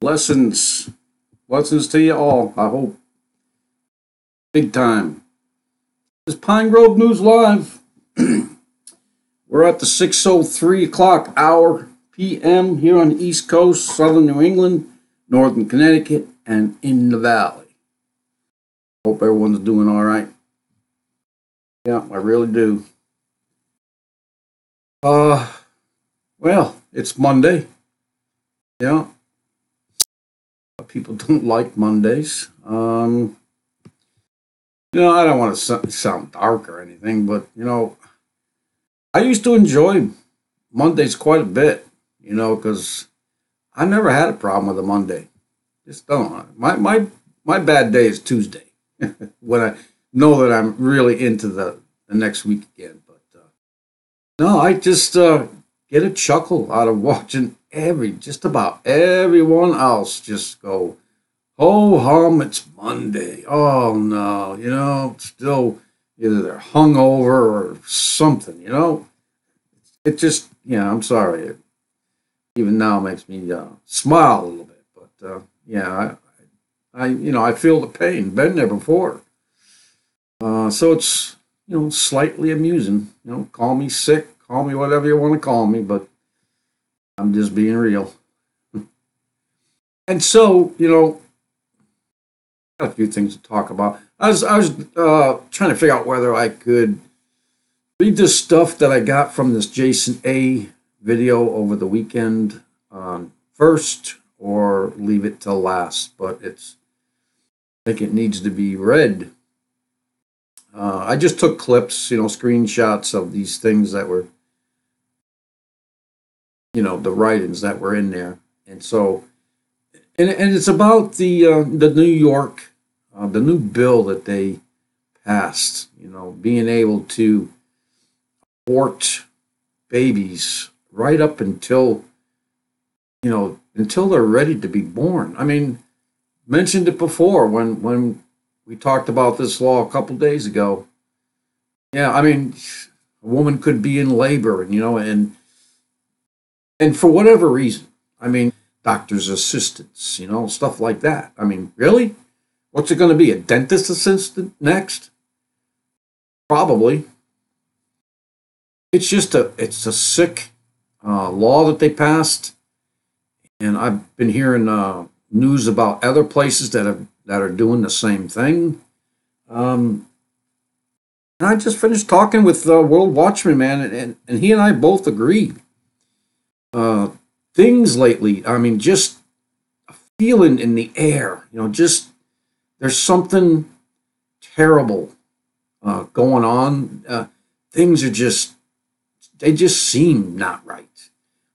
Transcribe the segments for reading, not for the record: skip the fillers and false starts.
Blessings. Blessings to you all, I hope. Big time. This is Pine Grove News Live. We're at the 6:03 o'clock hour p.m. here on the East Coast, Southern New England, Northern Connecticut, and in the Valley. Hope everyone's doing all right. Yeah, I really do. Well, it's Monday. Yeah. People don't like Mondays. I don't want to sound dark or anything, but, I used to enjoy Mondays quite a bit, because I never had a problem with a Monday. Just don't. My bad day is Tuesday when I know that I'm really into the next week again. But no, I just get a chuckle out of watching just about everyone else just go, ho hum, it's Monday. Oh no, still either they're hungover or something, It just, I'm sorry. It even now makes me smile a little bit. But I feel the pain. Been there before. So it's, slightly amusing. Call me sick, call me whatever you want to call me, but I'm just being real. And so, got a few things to talk about. I was trying to figure out whether I could read this stuff that I got from this Jason A video over the weekend first, or leave it till last. But I think it needs to be read. I just took clips, screenshots of these things that were, the writings that were in there, and so, and it's about the New York, the new bill that they passed, being able to abort babies right up until, until they're ready to be born. I mean, mentioned it before when we talked about this law a couple days ago. Yeah, I mean, a woman could be in labor, and for whatever reason, I mean, doctor's assistants, stuff like that. I mean, really? What's it going to be? A dentist assistant next? Probably. It's a sick law that they passed, and I've been hearing news about other places that are doing the same thing. And I just finished talking with World Watchman, man, and he and I both agree. Things lately, I mean, just a feeling in the air, just there's something terrible going on. Things they just seem not right.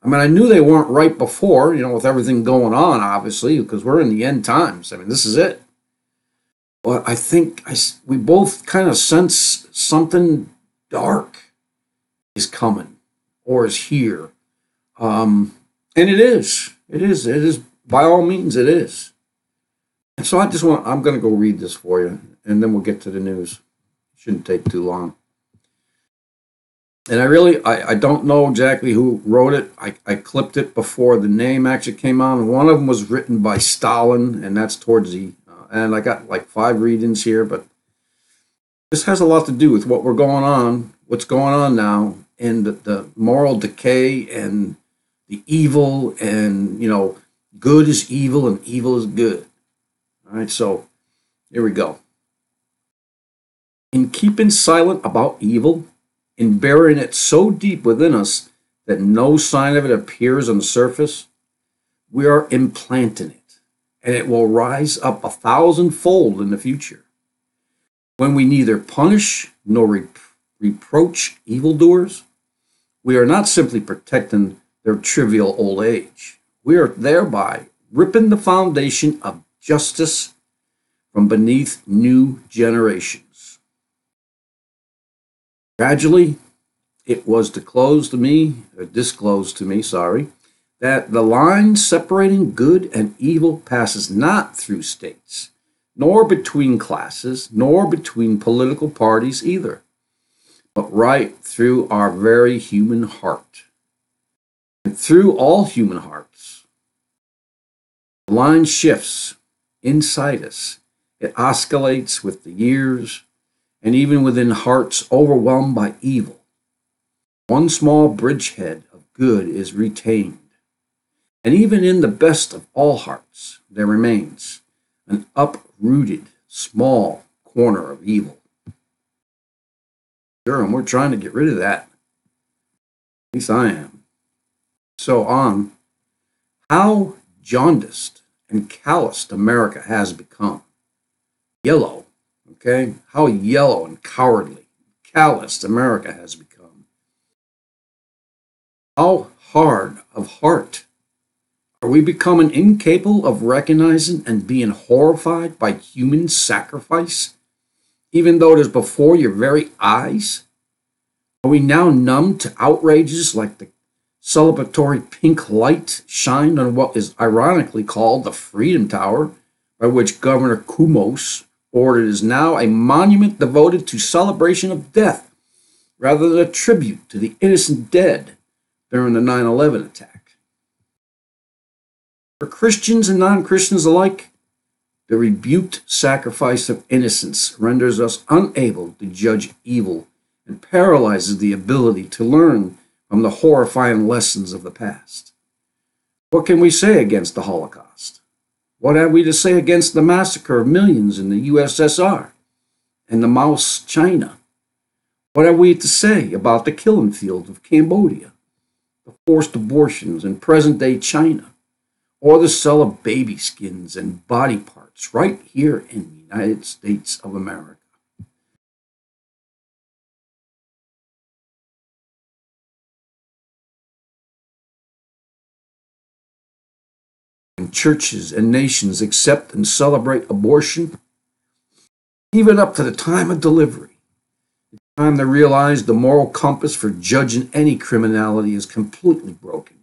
I mean, I knew they weren't right before, with everything going on, obviously, because we're in the end times. I mean, this is it. But I think we both kind of sense something dark is coming or is here. And it is. By all means, it is. And so I'm going to go read this for you, and then we'll get to the news. Shouldn't take too long. And I don't know exactly who wrote it. I clipped it before the name actually came on. One of them was written by Stalin, and that's towards the, and I got like 5 readings here, but this has a lot to do with what's going on now, and the moral decay and the evil, and, good is evil and evil is good. All right, so here we go. In keeping silent about evil, in burying it so deep within us that no sign of it appears on the surface, we are implanting it, and it will rise up 1,000-fold in the future. When we neither punish nor reproach evildoers, we are not simply protecting their trivial old age. We are thereby ripping the foundation of justice from beneath new generations. Gradually, it was disclosed to me, that the line separating good and evil passes not through states, nor between classes, nor between political parties either, but right through our very human heart. And through all human hearts, The line shifts inside us. It oscillates with the years, and even within hearts overwhelmed by evil, one small bridgehead of good is retained. And even in the best of all hearts, there remains an uprooted small corner of evil. Sure, and we're trying to get rid of that. At least I am. So on how jaundiced and calloused America has become. Yellow, okay? How yellow and cowardly, calloused America has become. How hard of heart are we becoming incapable of recognizing and being horrified by human sacrifice, even though it is before your very eyes? Are we now numb to outrages like the celebratory pink light shined on what is ironically called the Freedom Tower, by which Governor Kumos ordered is now a monument devoted to celebration of death, rather than a tribute to the innocent dead during the 9/11 attack? For Christians and non-Christians alike, the rebuked sacrifice of innocence renders us unable to judge evil and paralyzes the ability to learn from the horrifying lessons of the past. What can we say against the Holocaust? What have we to say against the massacre of millions in the USSR and the Mao's China? What have we to say about the killing fields of Cambodia, the forced abortions in present-day China, or the sale of baby skins and body parts right here in the United States of America? And churches and nations accept and celebrate abortion, even up to the time of delivery. It's time to realize the moral compass for judging any criminality is completely broken.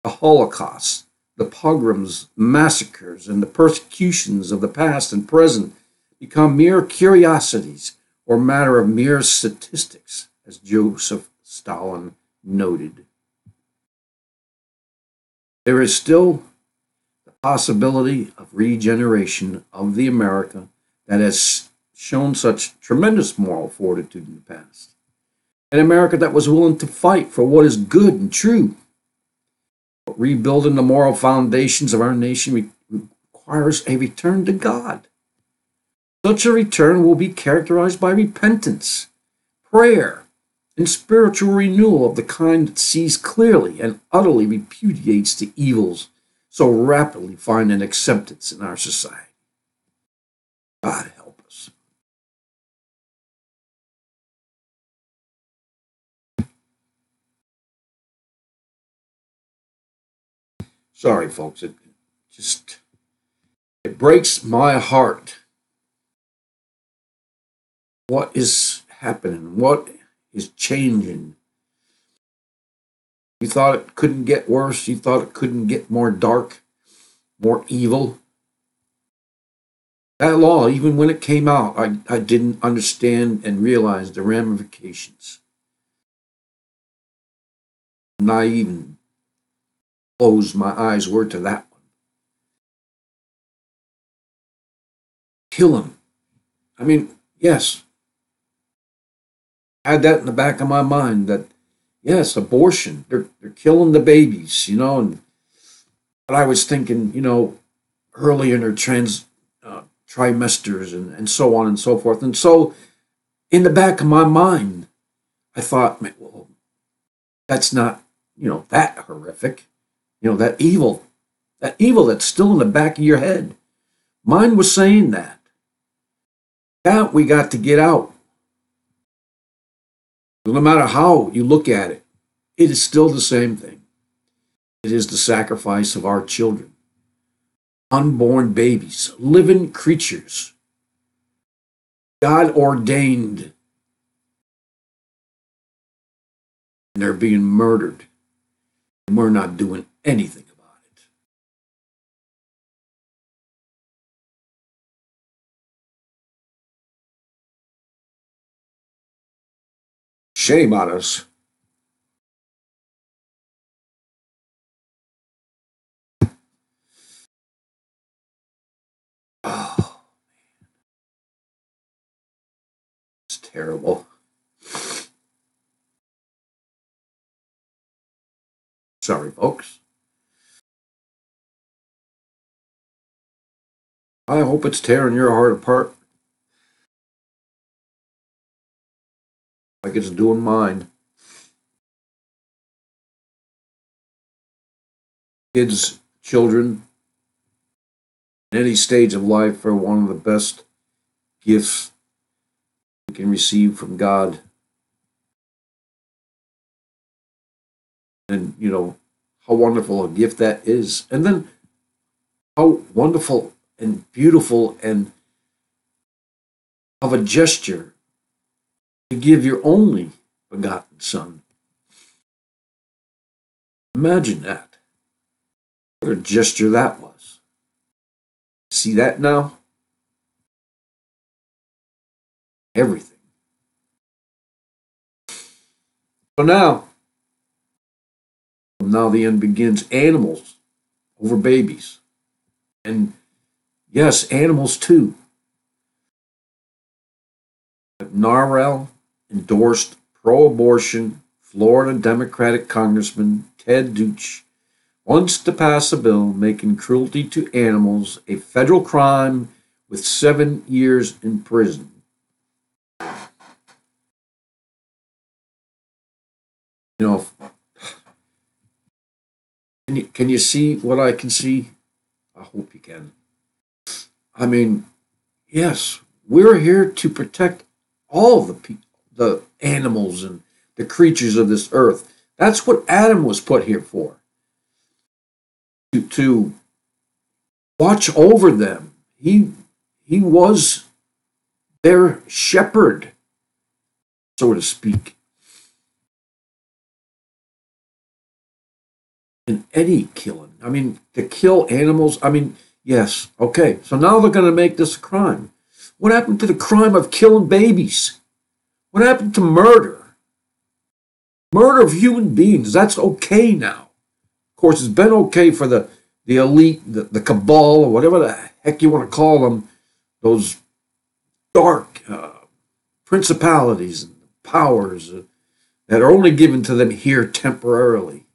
The Holocaust, the pogroms, massacres, and the persecutions of the past and present become mere curiosities or matter of mere statistics, as Joseph Stalin noted. There is still possibility of regeneration of the America that has shown such tremendous moral fortitude in the past. An America that was willing to fight for what is good and true. But rebuilding the moral foundations of our nation requires a return to God. Such a return will be characterized by repentance, prayer, and spiritual renewal of the kind that sees clearly and utterly repudiates the evils so rapidly finding acceptance in our society. God help us. Sorry, folks. It breaks my heart. What is happening? What is changing? You thought it couldn't get worse. You thought it couldn't get more dark, more evil. That law, even when it came out, I didn't understand and realize the ramifications. Naive and closed my eyes were to that one. Kill him. I mean, yes, I had that in the back of my mind that, yes, abortion, they're killing the babies, and but I was thinking, early in their trimesters and so on and so forth. And so in the back of my mind, I thought, well, that's not, that horrific, that evil that's still in the back of your head. Mine was saying that. That we got to get out. No matter how you look at it, it is still the same thing. It is the sacrifice of our children, unborn babies, living creatures, God ordained, and they're being murdered, and we're not doing anything about it. Shame on us. terrible. Sorry, folks. I hope it's tearing your heart apart like it's doing mine. Kids, children, in any stage of life are one of the best gifts we can receive from God. And, how wonderful a gift that is. And then how wonderful and beautiful and of a gesture to give your only begotten Son. Imagine that. What a gesture that was. See that now? Everything. So now the end begins. Animals over babies. And yes, animals too. NARAL endorsed pro-abortion Florida Democratic Congressman Ted Deutsch wants to pass a bill making cruelty to animals a federal crime with 7 years in prison. You know, can you see what I can see? I hope you can. I mean, yes, we're here to protect all the people, the animals and the creatures of this earth. That's what Adam was put here for. To watch over them. He was their shepherd, so to speak. And any killing. I mean, to kill animals, yes, okay. So now they're going to make this a crime. What happened to the crime of killing babies? What happened to murder? Murder of human beings, that's okay now. Of course, it's been okay for the elite, the cabal, or whatever the heck you want to call them, those dark principalities and powers that are only given to them here temporarily.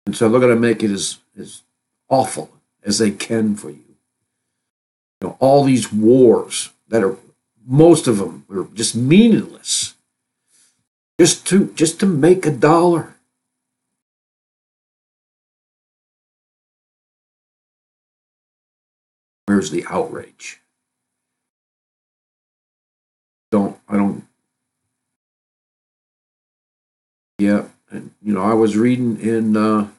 And so they're going to make it as awful as they can for you. All these wars that are, most of them are just meaningless. Just to make a dollar. Where's the outrage? I don't. Yeah, and I was reading in what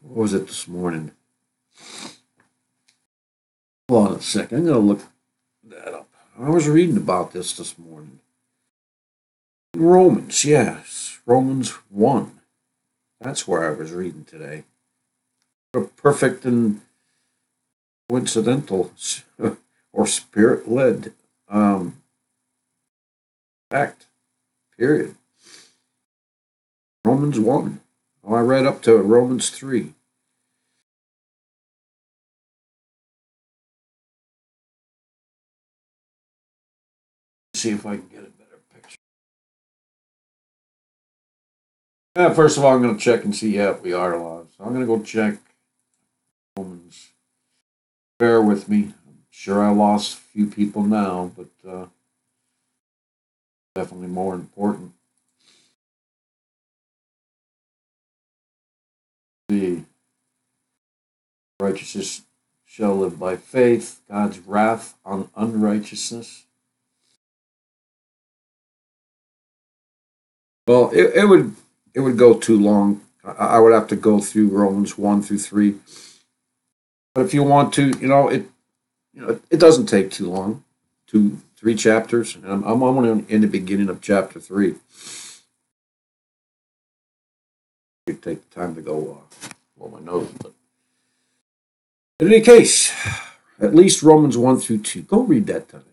was it this morning? Hold on a second, I'm gonna look that up. I was reading about this morning. Romans, yes, Romans 1. That's where I was reading today. A perfect and coincidental or spirit-led fact. Period. Romans 1. Oh, I read up to Romans 3. See if I can get a better picture. First of all, I'm going to check and see, we are alive. So I'm going to go check Romans. Bear with me. I'm sure I lost a few people now, but definitely more important. The righteousness shall live by faith. God's wrath on unrighteousness. Well, it would go too long. I would have to go through Romans 1 through 3. But if you want to, it doesn't take too long. 3 chapters. And I'm only in the beginning of chapter 3. It take the time to go blow my nose. But in any case, at least Romans 1 through 2. Go read that tonight.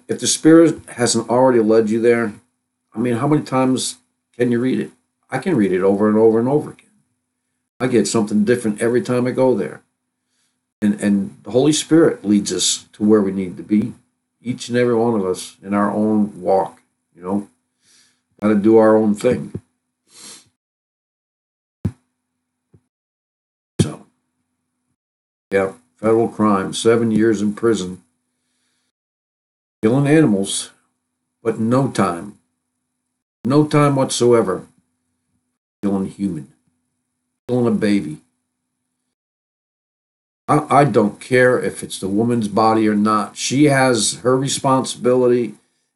If the Spirit hasn't already led you there, how many times can you read it? I can read it over and over and over again. I get something different every time I go there. And the Holy Spirit leads us to where we need to be, each and every one of us in our own walk, you know, got to do our own thing. So, yeah, federal crime, 7 years in prison, killing animals, but no time whatsoever killing human, killing a baby. I don't care if it's the woman's body or not. She has her responsibility,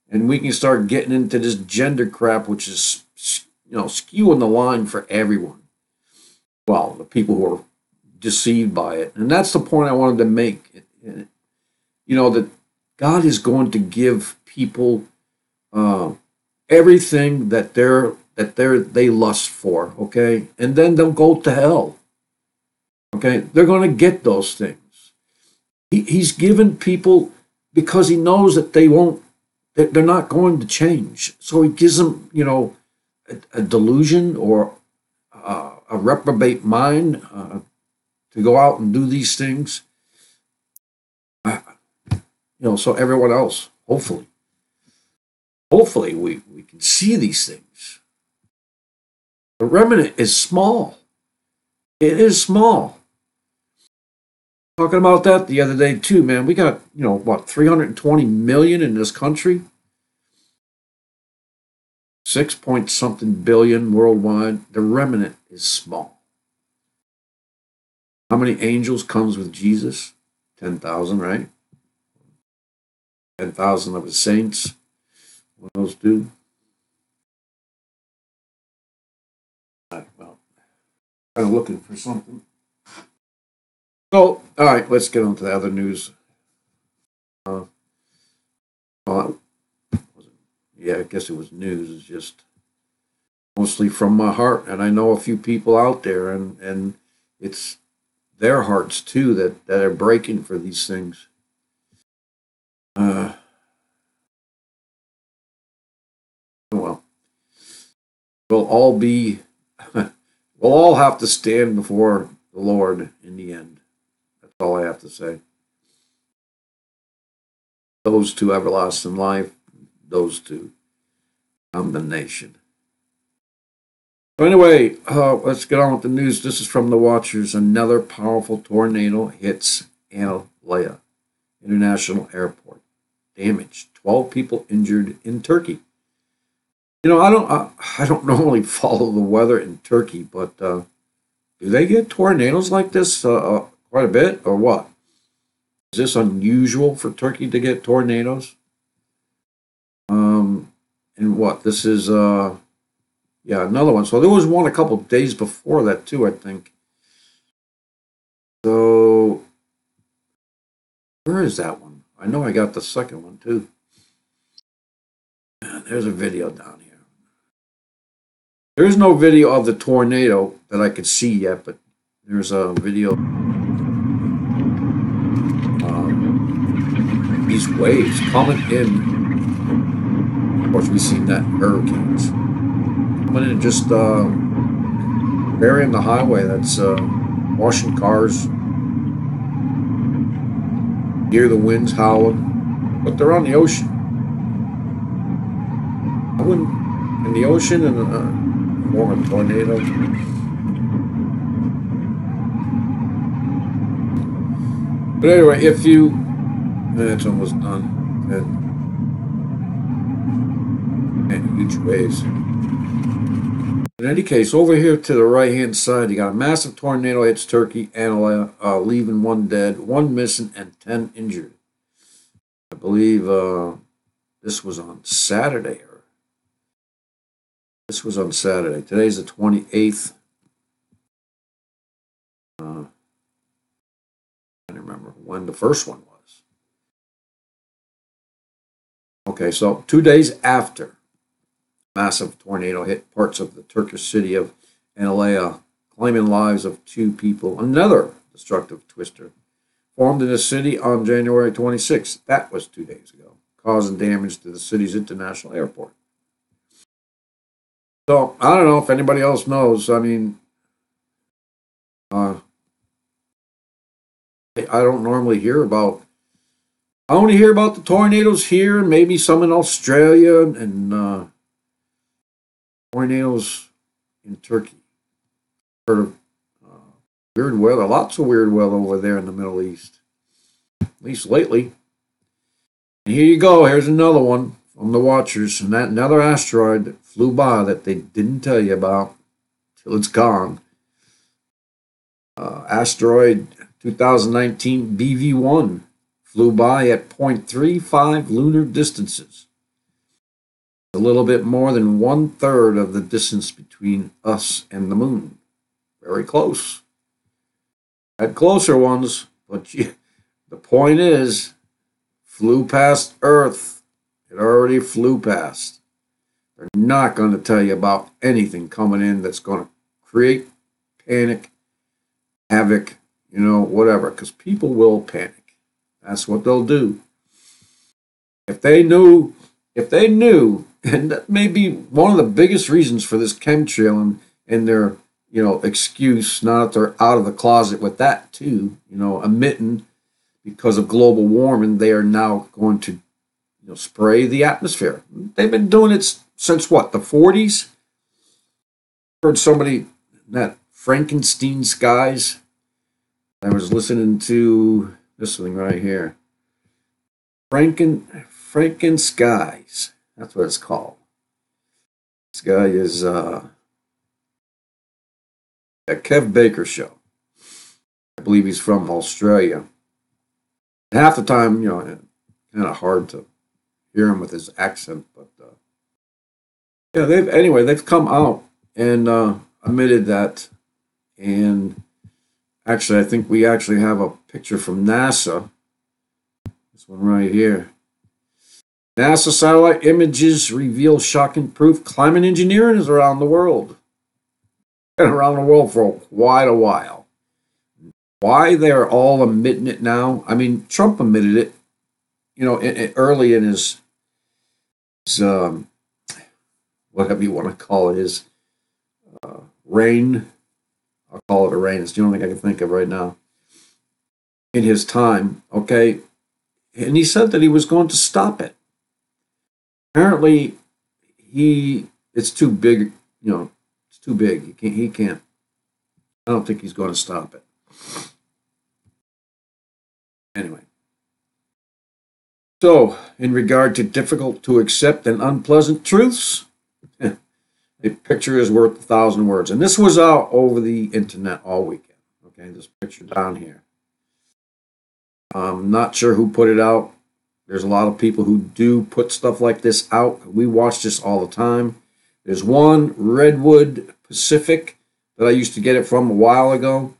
and we can start getting into this gender crap, which is, skewing the line for everyone. Well, the people who are deceived by it, and that's the point I wanted to make. That God is going to give people everything that they lust for. Okay, and then they'll go to hell. Okay, they're going to get those things. He's given people because he knows that they're not going to change. So he gives them, a delusion or a reprobate mind to go out and do these things. So everyone else, hopefully we can see these things. The remnant is small. It is small. Talking about that the other day too, man. We got, 320 million in this country. 6 point something billion worldwide. The remnant is small. How many angels comes with Jesus? 10,000, right? 10,000 of his saints. What those do? Well, kind of looking for something. So, all right, let's get on to the other news. Yeah, I guess it was news. It's just mostly from my heart, and I know a few people out there, and it's their hearts too that are breaking for these things. Well, we'll all be, we'll all have to stand before the Lord in the end. That's all I have to say. Those to everlasting life, those to condemnation. So anyway, let's get on with the news. This is from the Watchers. Another powerful tornado hits Antalya International Airport. Damage. 12 people injured in Turkey. I don't normally follow the weather in Turkey, but do they get tornadoes like this quite a bit, or what? Is this unusual for Turkey to get tornadoes? And what? This is another one. So there was one a couple of days before that too, I think. So where is that one? I know I got the second one too. There's a video down here. There's no video of the tornado that I could see yet, but there's a video. These waves coming in. Of course, we've seen that in hurricanes. Coming in just burying the highway. That's washing cars. Hear the winds howling. But they're on the ocean. I wouldn't. In the ocean and form a tornado. But anyway, if you. It's almost done. And huge waves. In any case, over here to the right-hand side, you got a massive tornado hits Turkey, Antalya, leaving 1 dead, 1 missing, and 10 injured. I believe this was on Saturday. This was on Saturday. Today's the 28th. I don't remember when the first one was. Okay, so 2 days after massive tornado hit parts of the Turkish city of Antalya, claiming lives of 2 people. Another destructive twister formed in the city on January 26th. That was 2 days ago, causing damage to the city's international airport. So I don't know if anybody else knows. I mean, I don't normally hear about. I only hear about the tornadoes here, and maybe some in Australia, and tornadoes in Turkey. Heard of uh, weird weather, lots of weird weather over there in the Middle East, at least lately. And here you go. Here's another one from the Watchers, and that another asteroid that flew by that they didn't tell you about till it's gone. Asteroid 2019 BV1 flew by at 0.35 lunar distances, a little bit more than 1/3 of the distance between us and the moon. Very close. Had closer ones, but the point is, flew past Earth. It already flew past. They're not going to tell you about anything coming in that's going to create panic, havoc, whatever, because people will panic. That's what they'll do. If they knew, and that may be one of the biggest reasons for this chemtrail and their, excuse, now that they're out of the closet with that too, emitting because of global warming, they are now going to, spray the atmosphere. They've been doing it since what, the 40s? Heard somebody, that Frankenstein skies. I was listening to this thing right here. Franken skies. That's what it's called. This guy is a Kev Baker show. I believe he's from Australia. Half the time, kind of hard to hear him with his accent, but yeah, they've come out and admitted that, and actually, I think we actually have a picture from NASA. This one right here. NASA satellite images reveal shocking proof climate engineering is around the world. Been around the world for quite a while. Why they're all admitting it now? I mean, Trump admitted it, early in his whatever you want to call it, his reign. I'll call it a reign. It's the only thing I can think of right now. In his time, okay, and he said that he was going to stop it. Apparently, it's too big. It's too big. He can't. I don't think he's going to stop it. Anyway. So, in regard to difficult to accept and unpleasant truths, a picture is worth 1,000 words. And this was out over the internet all weekend. Okay, this picture down here. I'm not sure who put it out. There's a lot of people who do put stuff like this out. We watch this all the time. There's one, Redwood Pacific, that I used to get it from a while ago.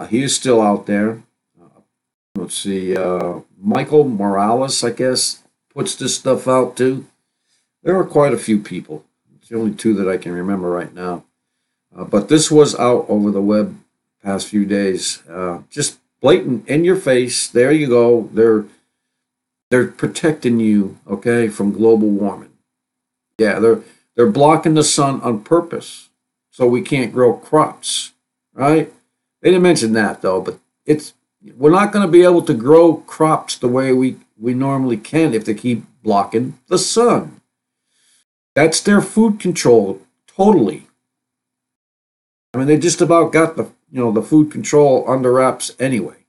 He is still out there. Let's see, Michael Morales, I guess, puts this stuff out too. There are quite a few people. It's the only two that I can remember right now. But this was out over the web past few days. Just blatant in your face. There you go. They're protecting you, okay, from global warming. Yeah, they're blocking the sun on purpose so we can't grow crops, right? They didn't mention that though, but we're not going to be able to grow crops the way we normally can if they keep blocking the sun. That's their food control, totally. I mean, they just about got the food control under wraps anyway,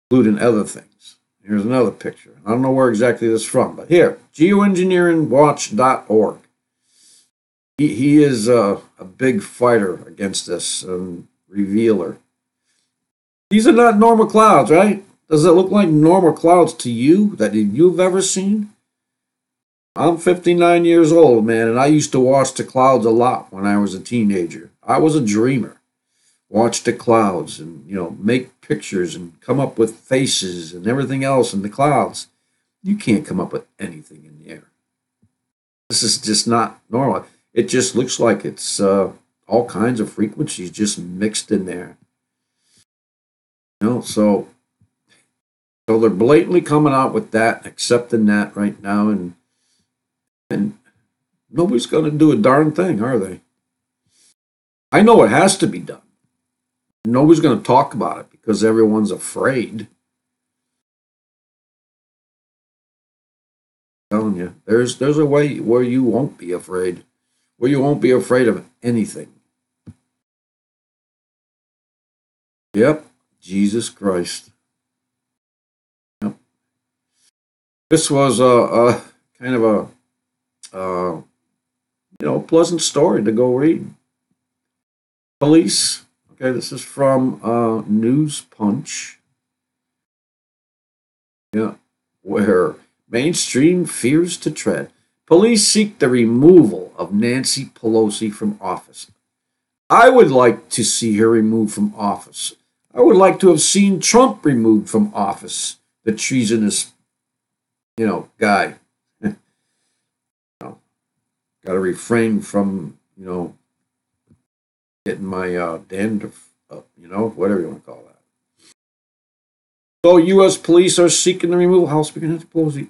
including other things. Here's another picture. I don't know where exactly this is from, but here, geoengineeringwatch.org. He is a big fighter against this revealer. These are not normal clouds, right? Does it look like normal clouds to you that you've ever seen? I'm 59 years old, man, and I used to watch the clouds a lot when I was a teenager. I was a dreamer. Watch the clouds and, make pictures and come up with faces and everything else in the clouds. You can't come up with anything in the air. This is just not normal. It just looks like it's all kinds of frequencies just mixed in there. So they're blatantly coming out with that, accepting that right now, and nobody's going to do a darn thing, are they? I know it has to be done. Nobody's going to talk about it because everyone's afraid. I'm telling you, there's a way where you won't be afraid, where you won't be afraid of anything. Yep, Jesus Christ. Yep. This was a kind of a pleasant story to go read. Police. Okay, this is from News Punch. Yeah, where mainstream fears to tread. Police seek the removal of Nancy Pelosi from office. I would like to see her removed from office. I would like to have seen Trump removed from office. The treasonous, guy. Got to refrain from, getting my dandruff up, whatever you want to call that. So, U.S. police are seeking to remove House Speaker Nancy Pelosi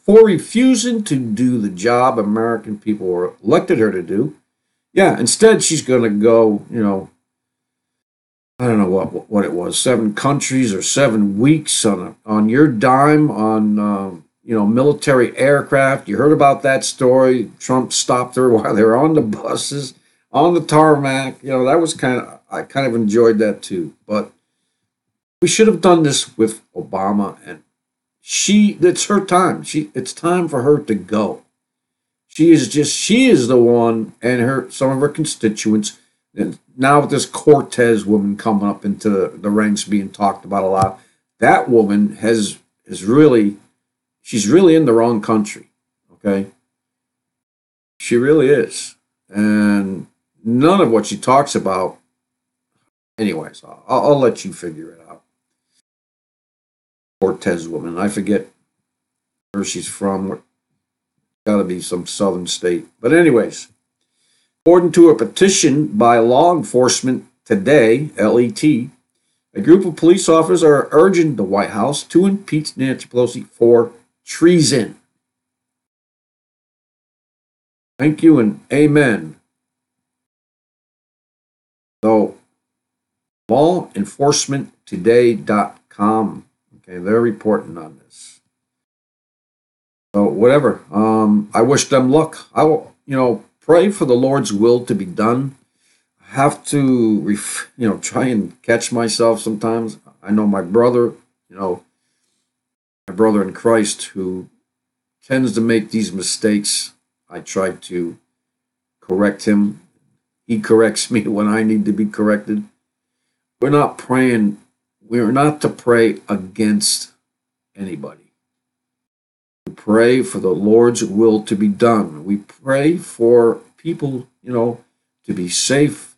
for refusing to do the job American people elected her to do. Yeah, instead she's going to go, I don't know what it was, 7 countries or 7 weeks on your dime on military aircraft. You heard about that story. Trump stopped her while they were on the buses, on the tarmac. That was I kind of enjoyed that too. But we should have done this with Obama, and it's her time. It's time for her to go. She is the one, and some of her constituents. And now with this Cortez woman coming up into the ranks being talked about a lot, that woman she's really in the wrong country. Okay, she really is, and none of what she talks about. Anyways, I'll let you figure it out. Cortez woman, I forget where she's from. Got to be some southern state, but anyways. According to a petition by law enforcement today, LET, a group of police officers are urging the White House to impeach Nancy Pelosi for treason. Thank you and amen. So, lawenforcementtoday.com. Okay, they're reporting on this. So, whatever. I wish them luck. I will, pray for the Lord's will to be done. I have to, try and catch myself sometimes. I know my brother, my brother in Christ, who tends to make these mistakes. I try to correct him. He corrects me when I need to be corrected. We're not to pray against anybody. We pray for the Lord's will to be done. We pray for people, to be safe,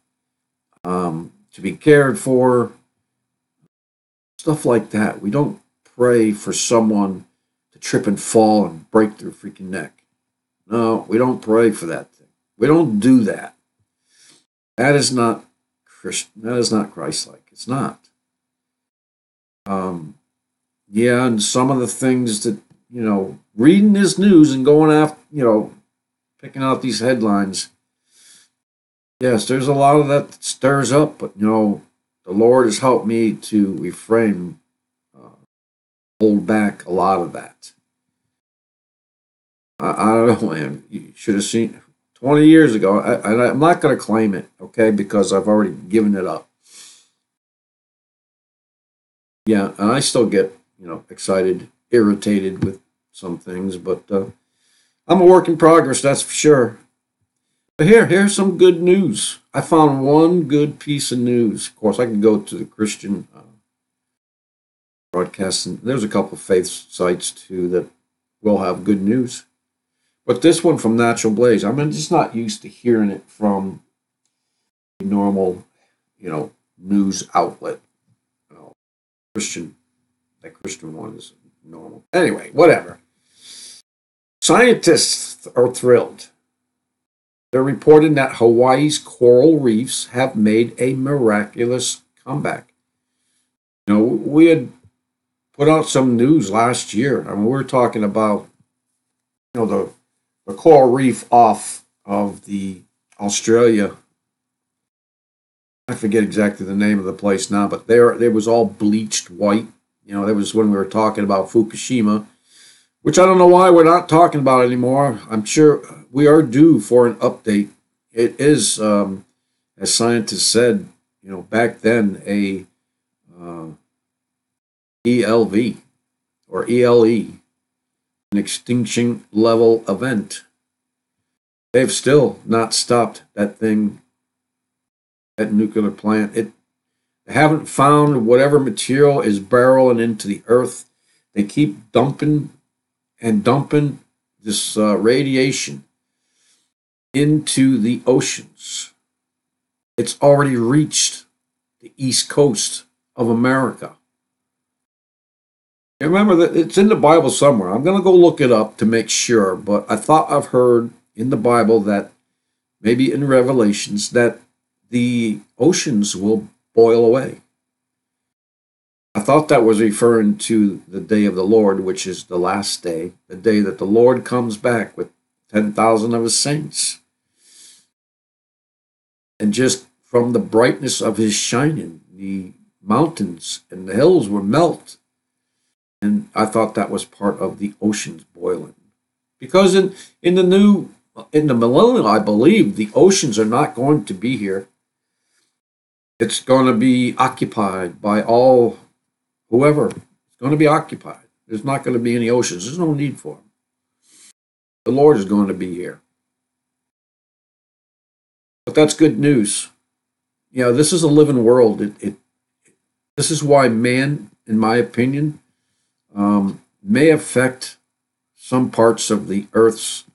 to be cared for, stuff like that. We don't pray for someone to trip and fall and break their freaking neck. No, we don't pray for that thing. We don't do that. That is not Christian. That is not Christ-like. It's not. Yeah, and some of the things that, reading this news and going after, picking out these headlines. Yes, there's a lot of that stirs up, but, the Lord has helped me to refrain, hold back a lot of that. I don't know, man. You should have seen 20 years ago. I'm not going to claim it, okay, because I've already given it up. Yeah, and I still get, excited, irritated with some things, but I'm a work in progress, that's for sure. But here's some good news. I found one good piece of news. Of course, I can go to the Christian broadcast, and there's a couple of faith sites too that will have good news. But this one from Natural Blaze, I'm just not used to hearing it from a normal, news outlet. That Christian one is normal. Anyway, whatever. Scientists are thrilled. They're reporting that Hawaii's coral reefs have made a miraculous comeback. We had put out some news last year. I mean, we were talking about, the coral reef off of the Australia. I forget exactly the name of the place now, but there it was all bleached white. That was when we were talking about Fukushima, which I don't know why we're not talking about anymore. I'm sure we are due for an update. It is, as scientists said, back then uh, ELV or ELE, an extinction level event. They've still not stopped that thing, that nuclear plant. They haven't found whatever material is barreling into the earth. They keep dumping and dumping this radiation into the oceans. It's already reached the east coast of America. You remember that it's in the Bible somewhere. I'm going to go look it up to make sure, but I thought I've heard in the Bible that maybe in Revelations that the oceans will boil away. I thought that was referring to the day of the Lord, which is the last day, the day that the Lord comes back with 10,000 of his saints. And just from the brightness of his shining, the mountains and the hills will melt. And I thought that was part of the oceans boiling. Because in the millennium, I believe the oceans are not going to be here. It's going to be occupied by whoever. It's going to be occupied. There's not going to be any oceans. There's no need for them. The Lord is going to be here. But that's good news. This is a living world. This is why man, in my opinion, may affect some parts of the Earth's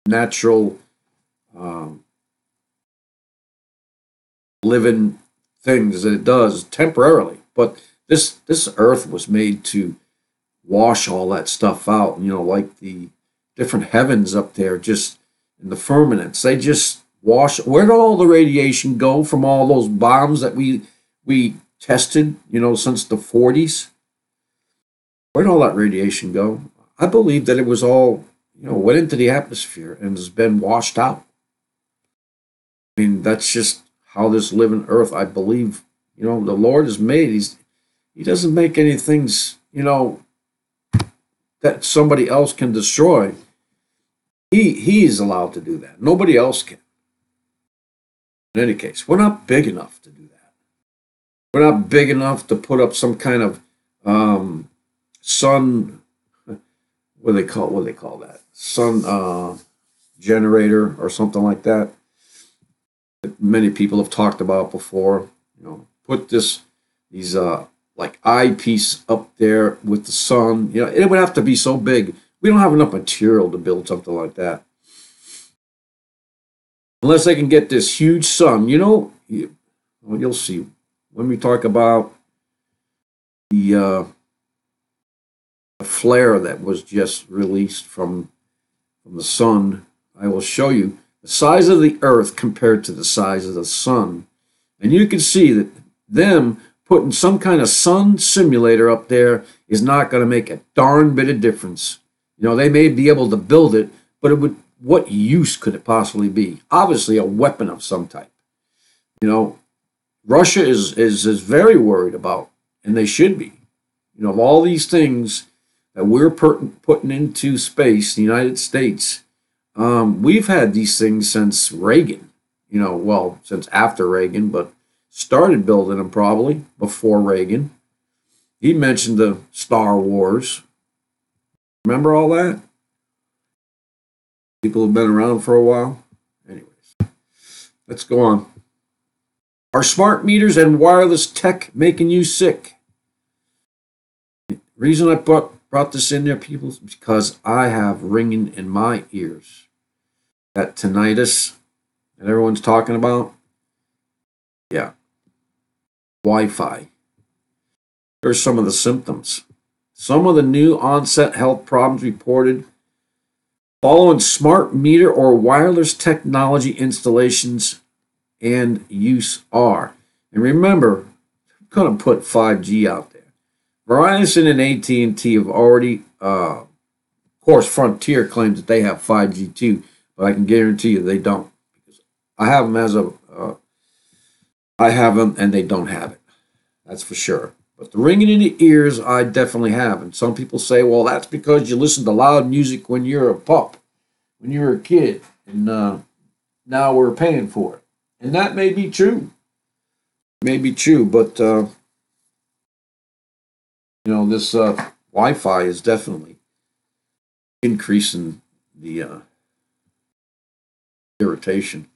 natural living things that it does temporarily. But this Earth was made to wash all that stuff out. Like the different heavens up there, just in the firmaments, they just wash. Where did all the radiation go from all those bombs that we tested? Since the 40s. Where did all that radiation go? I believe that it was all, went into the atmosphere and has been washed out. I mean, that's just how this living earth, I believe, the Lord has made. He doesn't make any things, that somebody else can destroy. He is allowed to do that. Nobody else can. In any case, we're not big enough to do that. We're not big enough to put up some kind of sun, what do they call that? Sun generator or something like that many people have talked about before. Put these like eyepiece up there with the sun. It would have to be so big. We don't have enough material to build something like that. Unless they can get this huge sun. You'll see when we talk about the flare that was just released from the sun. I will show you the size of the earth compared to the size of the sun. And you can see that them putting some kind of sun simulator up there is not going to make a darn bit of difference. They may be able to build it, but what use could it possibly be? Obviously a weapon of some type. Russia is very worried about, and they should be, of all these things that we're putting into space, the United States. We've had these things since Reagan, since after Reagan, but started building them probably before Reagan. He mentioned the Star Wars. Remember all that? People have been around for a while. Anyways, let's go on. Are smart meters and wireless tech making you sick? Reason I brought this in there, people, is because I have ringing in my ears. That tinnitus that everyone's talking about. Yeah. Wi-Fi. Here's some of the symptoms. Some of the new onset health problems reported following smart meter or wireless technology installations and use are. And remember, I'm going to put 5G out there. Verizon and AT&T have already, of course, Frontier claims that they have 5G too, but I can guarantee you they don't. Because I have them as I have them and they don't have it. That's for sure. But the ringing in the ears, I definitely have. And some people say, well, that's because you listen to loud music when you're a pup, when you're a kid, and now we're paying for it. And that may be true. May be true, but this Wi-Fi is definitely increasing the irritation.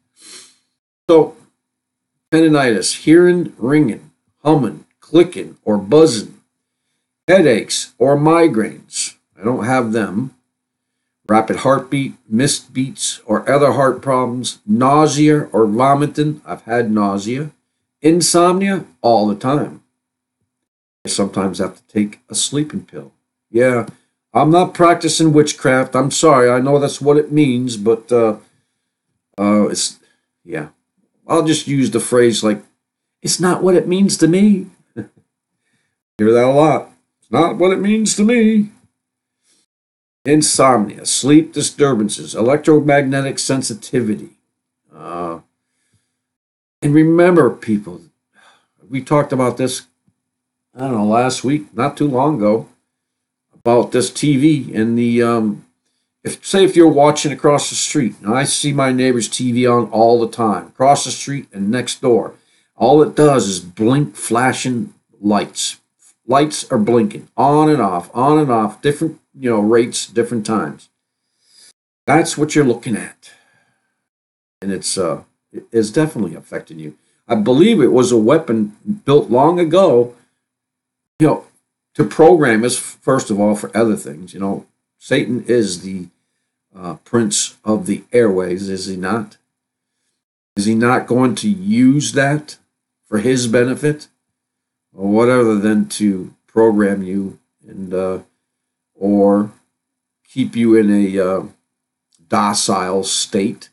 So, tendinitis, hearing, ringing, humming, clicking, or buzzing, headaches or migraines. I don't have them. Rapid heartbeat, missed beats, or other heart problems, nausea or vomiting. I've had nausea. Insomnia all the time. I sometimes have to take a sleeping pill. Yeah, I'm not practicing witchcraft. I'm sorry. I know that's what it means, but it's, yeah. I'll just use the phrase like, it's not what it means to me. Hear that a lot. It's not what it means to me. Insomnia, sleep disturbances, electromagnetic sensitivity. And remember, people, we talked about this, I don't know, last week, not too long ago, about this TV and the, if you're watching across the street, and I see my neighbor's TV on all the time, across the street and next door, all it does is blink flashing lights. Lights are blinking on and off, different, rates, different times. That's what you're looking at. And it's definitely affecting you. I believe it was a weapon built long ago, to program us, first of all, for other things. Satan is the prince of the airways, is he not? Is he not going to use that for his benefit? Or what other than to program you and or keep you in a docile state?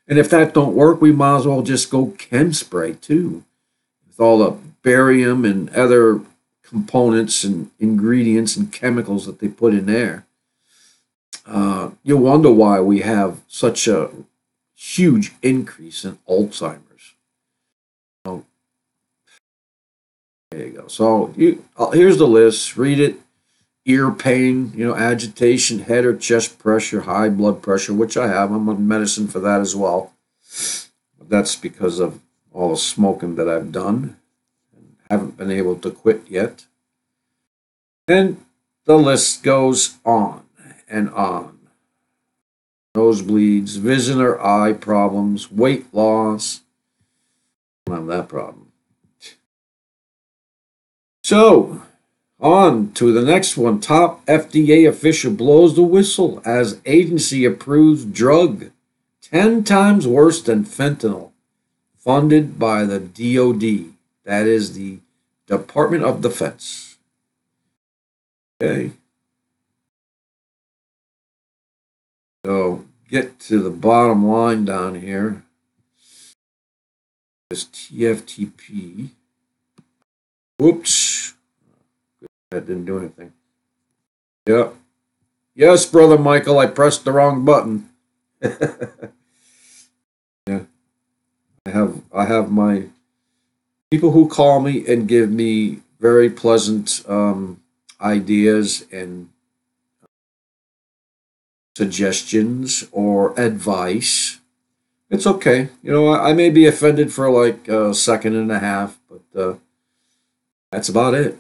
And if that don't work, we might as well just go chem spray too, with all the barium and other components and ingredients and chemicals that they put in there. You wonder why we have such a huge increase in Alzheimer's. So, there you go. So here's the list. Read it. Ear pain, agitation, head or chest pressure, high blood pressure, which I have. I'm on medicine for that as well. But that's because of all the smoking that I've done and haven't been able to quit yet. And the list goes on and on. Nosebleeds, vision or eye problems, weight loss. I don't have that problem. So, on to the next one. Top FDA official blows the whistle as agency approves drug 10 times worse than fentanyl, funded by the DOD. That is the Department of Defense. Okay. So get to the bottom line down here. This TFTP. Whoops. That didn't do anything. Yeah. Yes, Brother Michael, I pressed the wrong button. Yeah. I have my people who call me and give me very pleasant ideas and suggestions or advice. It's okay. I may be offended for like a second and a half, but that's about it.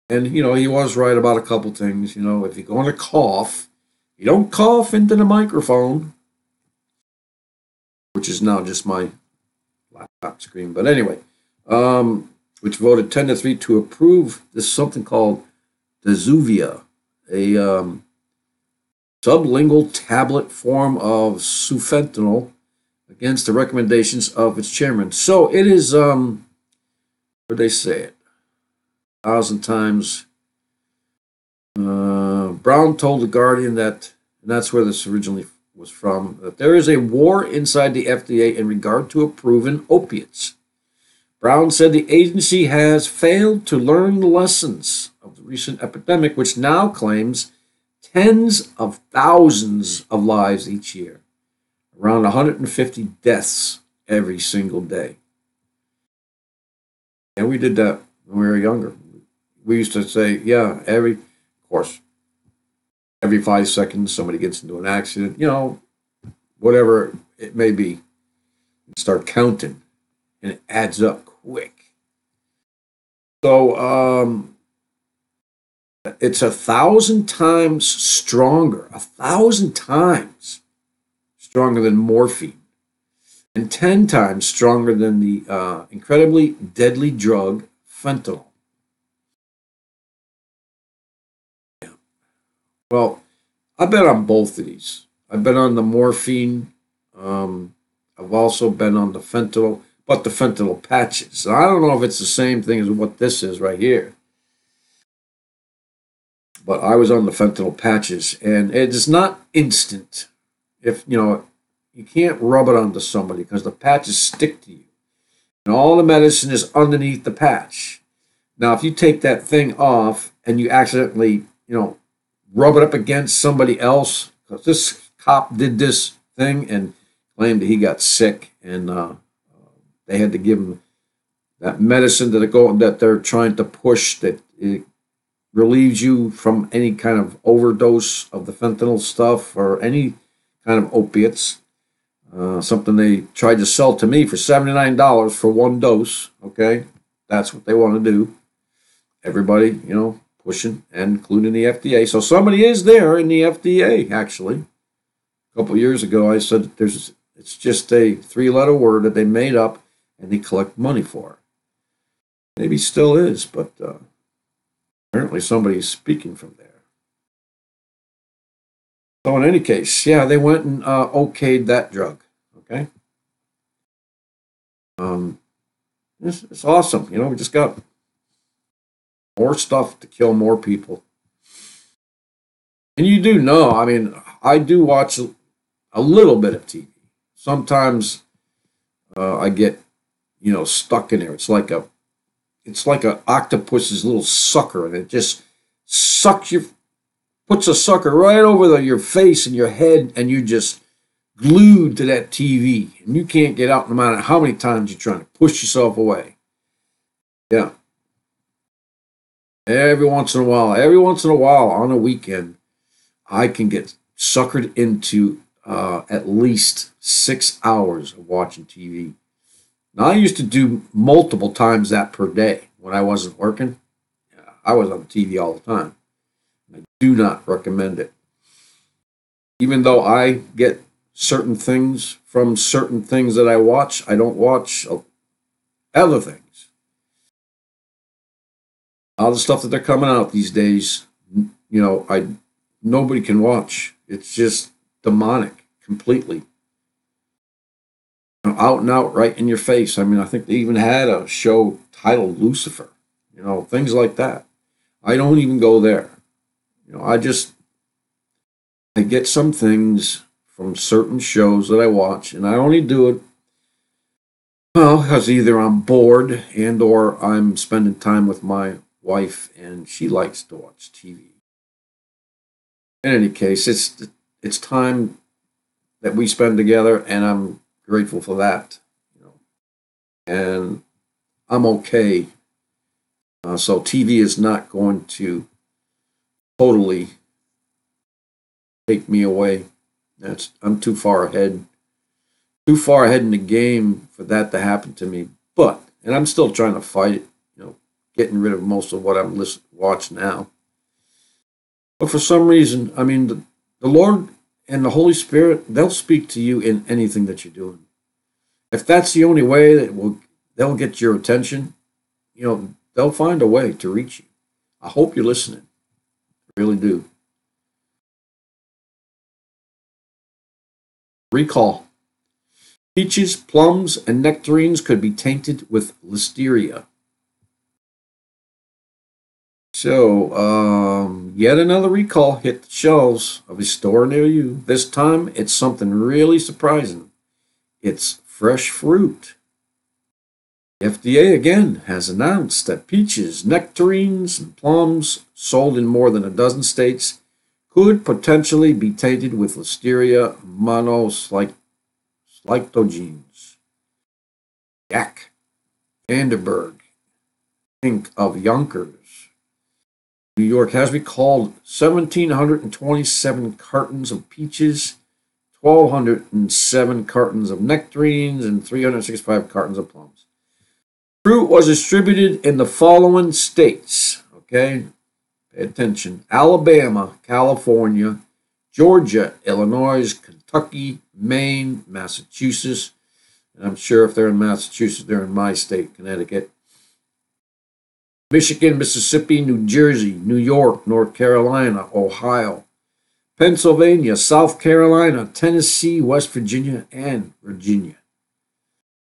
And, he was right about a couple things. If you're going to cough, you don't cough into the microphone, which is now just my laptop screen. But anyway, which voted 10-3 to approve this something called Dazuvia, a sublingual tablet form of sufentanil against the recommendations of its chairman. So it is, what did they say it? 1,000 times. Brown told The Guardian that, and that's where this originally was from, that there is a war inside the FDA in regard to approving opiates. Brown said the agency has failed to learn the lessons of the recent epidemic, which now claims tens of thousands of lives each year, around 150 deaths every single day. And we did that when we were younger. We used to say, yeah, of course, every 5 seconds somebody gets into an accident, whatever it may be. Start counting, and it adds up quick. So it's 1,000 times stronger, 1,000 times stronger than morphine, and 10 times stronger than the incredibly deadly drug fentanyl. Yeah. Well, I've been on both of these. I've been on the morphine. I've also been on the fentanyl, but the fentanyl patches. So I don't know if it's the same thing as what this is right here, but I was on the fentanyl patches, and it is not instant. If you can't rub it onto somebody because the patches stick to you, and all the medicine is underneath the patch. Now, if you take that thing off and you accidentally, rub it up against somebody else, because this cop did this thing and claimed that he got sick, and they had to give him that medicine that they're trying to push that it relieves you from any kind of overdose of the fentanyl stuff or any kind of opiates. Something they tried to sell to me for $79 for one dose. Okay, that's what they want to do. Everybody, pushing, and including the FDA. So somebody is there in the FDA, actually. A couple of years ago, I said it's just a 3-letter word that they made up and they collect money for. Maybe still is, but apparently somebody is speaking from there. So in any case, yeah, they went and okayed that drug. Okay, it's awesome. We just got more stuff to kill more people. And you do know, I mean, I do watch a little bit of TV. Sometimes I get, stuck in there. It's like a octopus's little sucker, and it just puts a sucker right over your face and your head, and you're just glued to that TV, and you can't get out no matter how many times you're trying to push yourself away. Yeah. Every once in a while on a weekend, I can get suckered into at least 6 hours of watching TV. Now, I used to do multiple times that per day when I wasn't working. I was on TV all the time. I do not recommend it. Even though I get certain things from certain things that I watch, I don't watch other things. All the stuff that they're coming out these days, nobody can watch. It's just demonic completely. Out and out, right in your face. I mean, I think they even had a show titled Lucifer. Things like that. I don't even go there. I get some things from certain shows that I watch, and I only do it, well, because either I'm bored and or I'm spending time with my wife, and she likes to watch TV. In any case, it's time that we spend together, and I'm grateful for that. And I'm okay. So TV is not going to totally take me away. I'm too far ahead in the game for that to happen to me. And I'm still trying to fight it, getting rid of most of what I'm watching now. But for some reason, I mean, the Lord and the Holy Spirit, they'll speak to you in anything that you're doing. If that's the only way they'll get your attention, they'll find a way to reach you. I hope you're listening. I really do. Recall. Peaches, plums, and nectarines could be tainted with listeria. So, yet another recall hit the shelves of a store near you. This time, it's something really surprising. It's fresh fruit. The FDA again has announced that peaches, nectarines, and plums sold in more than a dozen states could potentially be tainted with Listeria monocytogenes. Yak, Vanderberg, Inc. of Yonkers, New York, has recalled 1,727 cartons of peaches, 1,207 cartons of nectarines, and 365 cartons of plums. Fruit was distributed in the following states. Okay, pay attention: Alabama, California, Georgia, Illinois, Kentucky, Maine, Massachusetts. And I'm sure if they're in Massachusetts, they're in my state, Connecticut. Michigan, Mississippi, New Jersey, New York, North Carolina, Ohio, Pennsylvania, South Carolina, Tennessee, West Virginia, and Virginia.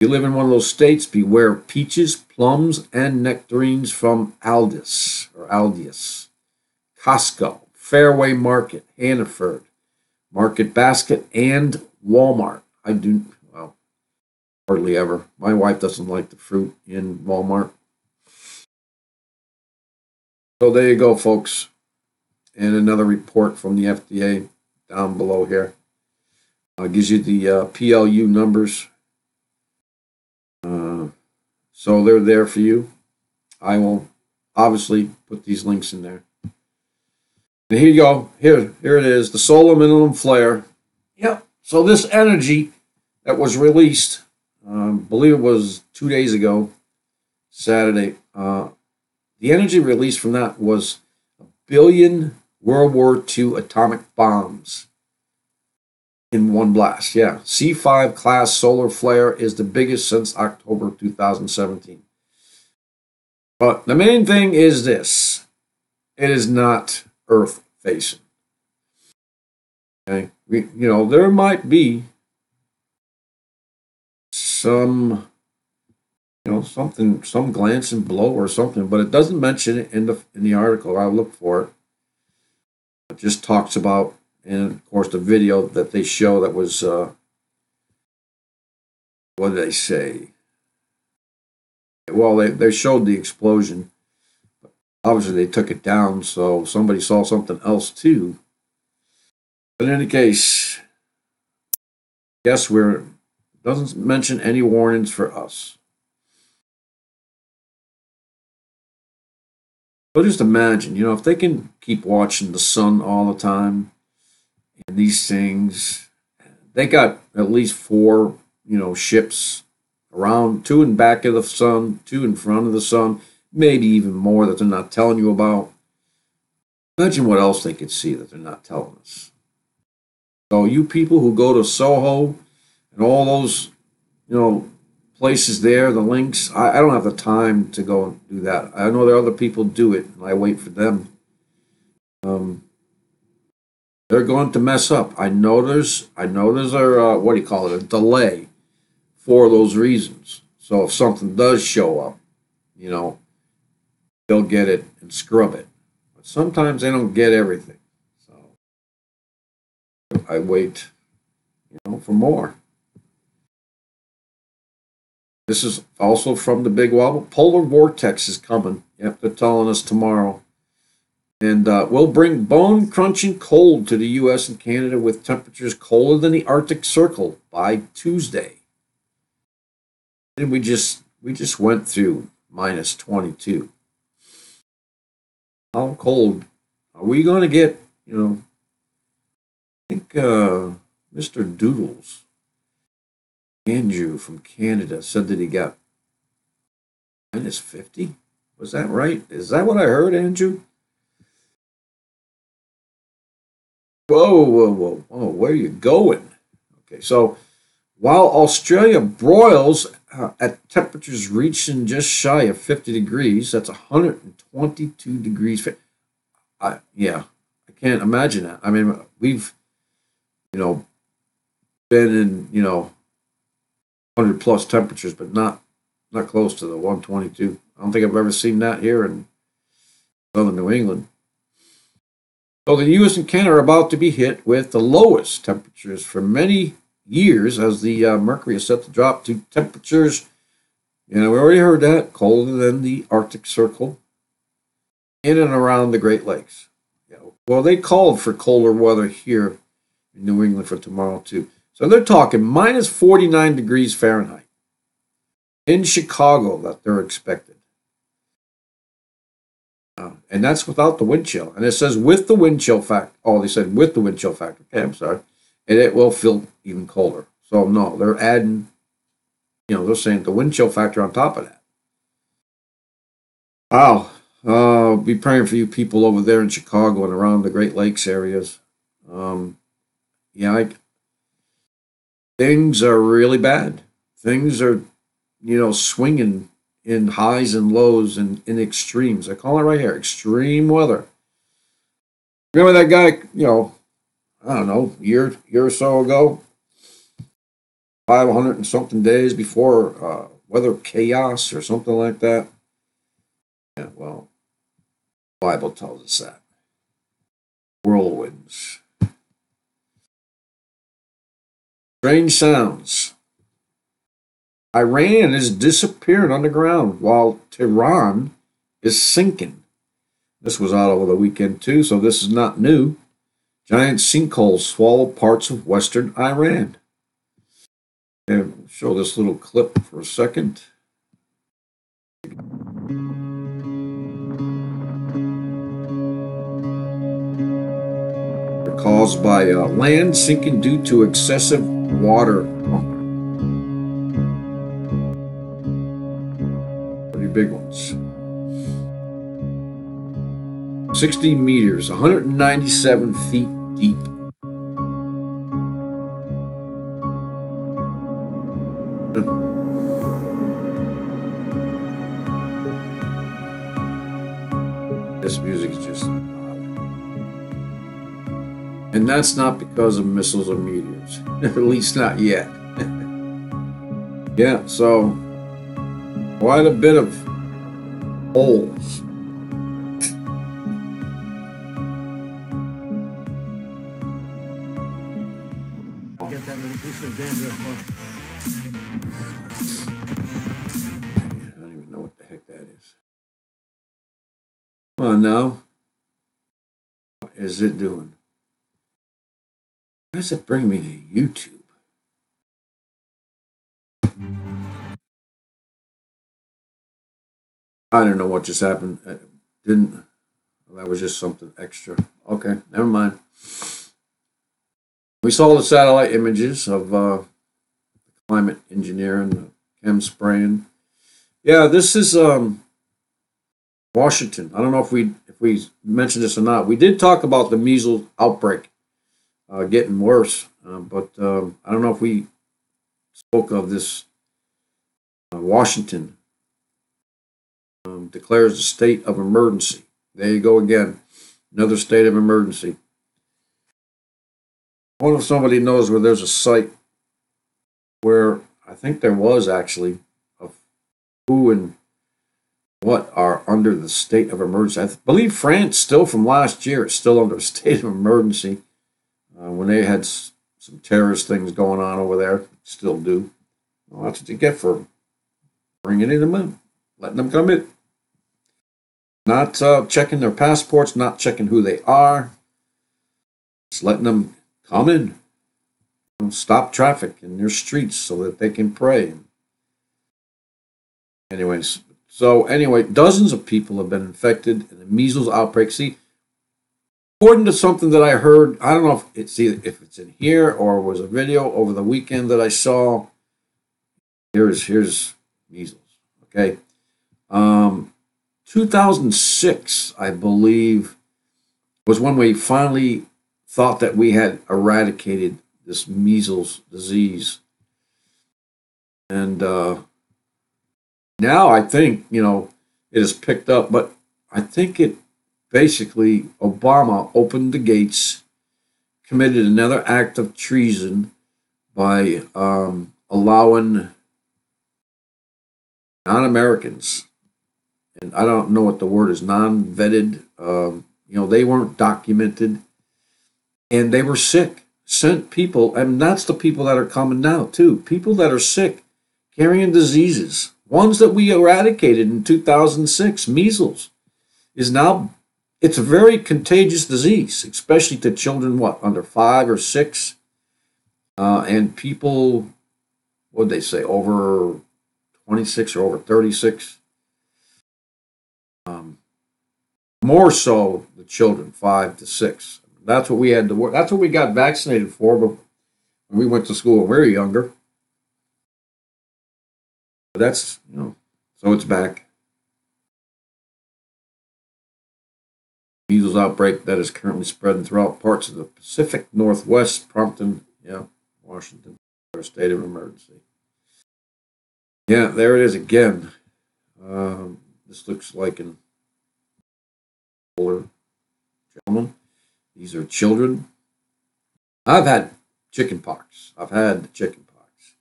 If you live in one of those states, beware of peaches, plums, and nectarines from Aldius, Costco, Fairway Market, Hannaford, Market Basket, and Walmart. Hardly ever. My wife doesn't like the fruit in Walmart. So there you go, folks. And another report from the FDA down below here. Gives you the PLU numbers. So they're there for you. I will obviously put these links in there. And here you go. Here it is. The solar minimum flare. Yep. So this energy that was released, I believe it was 2 days ago, Saturday. The energy released from that was 1 billion World War II atomic bombs in one blast. Yeah, C5 class solar flare is the biggest since October 2017. But the main thing is this: it is not Earth facing. Okay, there might be some, some glance and blow or something, but it doesn't mention it in the article. I looked for it. It just talks about, and of course the video that they show that was, what did they say? Well, they showed the explosion. Obviously they took it down, so somebody saw something else too. But in any case, guess doesn't mention any warnings for us. So just imagine, if they can keep watching the sun all the time and these things, they got at least 4, ships around, 2 in back of the sun, 2 in front of the sun, maybe even more that they're not telling you about. Imagine what else they could see that they're not telling us. So you people who go to Soho and all those, places there, the links, I don't have the time to go and do that. I know there are other people do it, and I wait for them. They're going to mess up. I know there's a delay for those reasons. So if something does show up, they'll get it and scrub it. But sometimes they don't get everything. So I wait, for more. This is also from the Big Wobble. Polar vortex is coming. Yep, they're telling us tomorrow. And will bring bone-crunching cold to the U.S. and Canada with temperatures colder than the Arctic Circle by Tuesday. And we just went through minus 22. How cold are we going to get? I think Mr. Doodles, Andrew from Canada, said that he got minus 50. Was that right? Is that what I heard, Andrew? Whoa. Where are you going? Okay, so while Australia broils at temperatures reaching just shy of 50 degrees, that's 122 degrees. I can't imagine that. I mean, we've, been in, 100 plus temperatures, but not close to the 122. I don't think I've ever seen that here in southern New England. So the U.S. and Canada are about to be hit with the lowest temperatures for many years as the mercury is set to drop to temperatures, we already heard that, colder than the Arctic Circle in and around the Great Lakes. Well, they called for colder weather here in New England for tomorrow too. So they're talking minus 49 degrees Fahrenheit in Chicago that they're expected. And that's without the wind chill. And it says with the wind chill factor. Oh, they said with the wind chill factor. Okay, I'm sorry. And it will feel even colder. So no, they're adding, they're saying the wind chill factor on top of that. Wow. Be praying for you people over there in Chicago and around the Great Lakes areas. Um, yeah, things are really bad. Things are, swinging in highs and lows and in extremes. I call it right here, extreme weather. Remember that guy, I don't know, year or so ago, 500 and something days before weather chaos or something like that. Yeah, well, the Bible tells us that. Whirlwinds. Strange sounds. Iran is disappearing underground while Tehran is sinking. This was out over the weekend too, so this is not new. Giant sinkholes swallow parts of western Iran. And we'll show this little clip for a second. They're caused by land sinking due to excessive water pumping. Pretty big ones. 60 meters, 197 feet deep. This music is just loud. And that's not because of missiles or meteors. At least not yet. Yeah, so quite a bit of holes. Get that little piece of dandruff. I don't even know what the heck that is. Come on now. What is it doing? Why does it bring me to YouTube? I don't know what just happened. I didn't. That was just something extra. Okay, never mind. We saw the satellite images of the climate engineer and the chem spraying. Yeah, this is Washington. I don't know if we mentioned this or not. We did talk about the measles outbreak getting worse, but I don't know if we spoke of this. Washington declares a state of emergency. There you go again, another state of emergency. I wonder if somebody knows where there's a site where I think there was actually of who and what are under the state of emergency. I believe France, still from last year, is still under a state of emergency when they had some terrorist things going on over there. Still do. Well, that's what you get for bringing them in, letting them come in. Not checking their passports, not checking who they are. Just letting them come in. Stop traffic in their streets so that they can pray. Anyways, dozens of people have been infected in the measles outbreak. See, according to something that I heard, I don't know if it's in here or was a video over the weekend that I saw. Here's measles. Okay, 2006, I believe, was when we finally thought that we had eradicated this measles disease, and now I think it has picked up. But I think it basically Obama opened the gates, committed another act of treason by allowing non-Americans, and I don't know what the word is, non-vetted. They weren't documented, and they were sick. Sent people, and that's the people that are coming now too. People that are sick, carrying diseases, ones that we eradicated in 2006. Measles is now, it's a very contagious disease, especially to children, under 5 or 6, and people, what they say, over 26 or over 36. More so the children, 5 to 6. That's what we had to work. That's what we got vaccinated for when we went to school when we were younger. But that's, so it's back. Measles outbreak that is currently spreading throughout parts of the Pacific Northwest, prompting, Washington, a state of emergency. Yeah, there it is again. This looks like an older gentleman. These are children. I've had chicken pox. I've had chicken pox.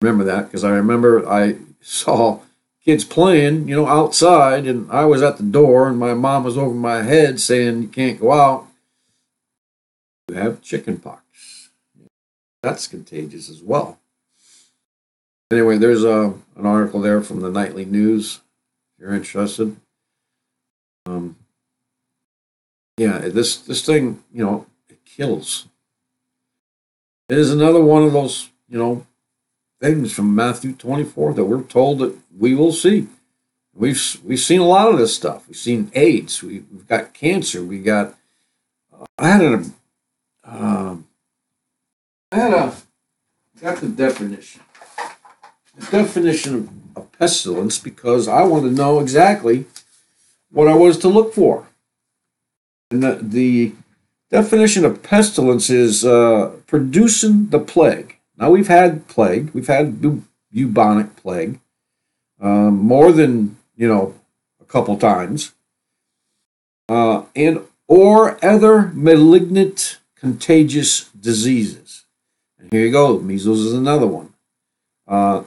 Remember that because I remember I saw kids playing, outside, and I was at the door, and my mom was over my head saying, "You can't go out. You have chicken pox." That's contagious as well. Anyway, there's an article there from the Nightly News. If you're interested. This thing, it kills. It is another one of those, things from Matthew 24 that we're told that we will see. We've seen a lot of this stuff. We've seen AIDS. We've got cancer. We got. I got the definition. The definition of pestilence because I want to know exactly what I was to look for. And the definition of pestilence is producing the plague. Now, we've had plague. We've had bubonic plague more than, a couple times. And or other malignant contagious diseases. And here you go. Measles is another one.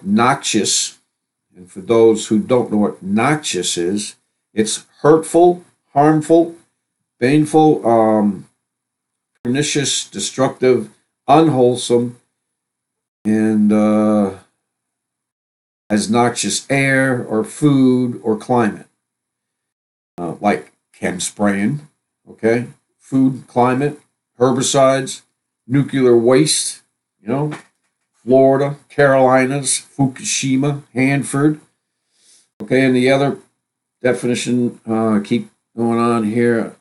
Noxious. And for those who don't know what noxious is, it's hurtful, harmful, painful, pernicious, destructive, unwholesome, and as noxious air or food or climate. Like chem spraying, okay? Food, climate, herbicides, nuclear waste, Florida, Carolinas, Fukushima, Hanford. Okay, and the other definition, keep going on here.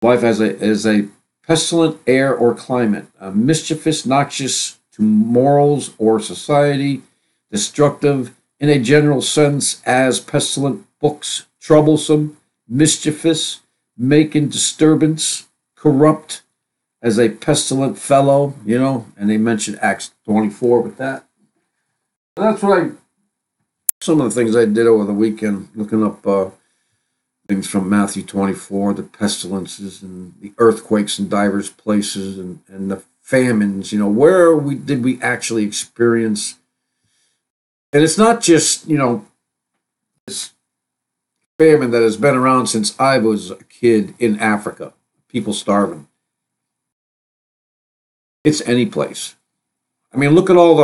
Life as a pestilent air or climate, mischievous, noxious to morals or society, destructive in a general sense as pestilent books, troublesome, mischievous, making disturbance, corrupt as a pestilent fellow, and they mentioned Acts 24 with that. That's what some of the things I did over the weekend, looking up things from Matthew 24, the pestilences and the earthquakes in divers places and the famines, where did we actually experience. And it's not just, this famine that has been around since I was a kid in Africa, people starving. It's any place. I mean, look at all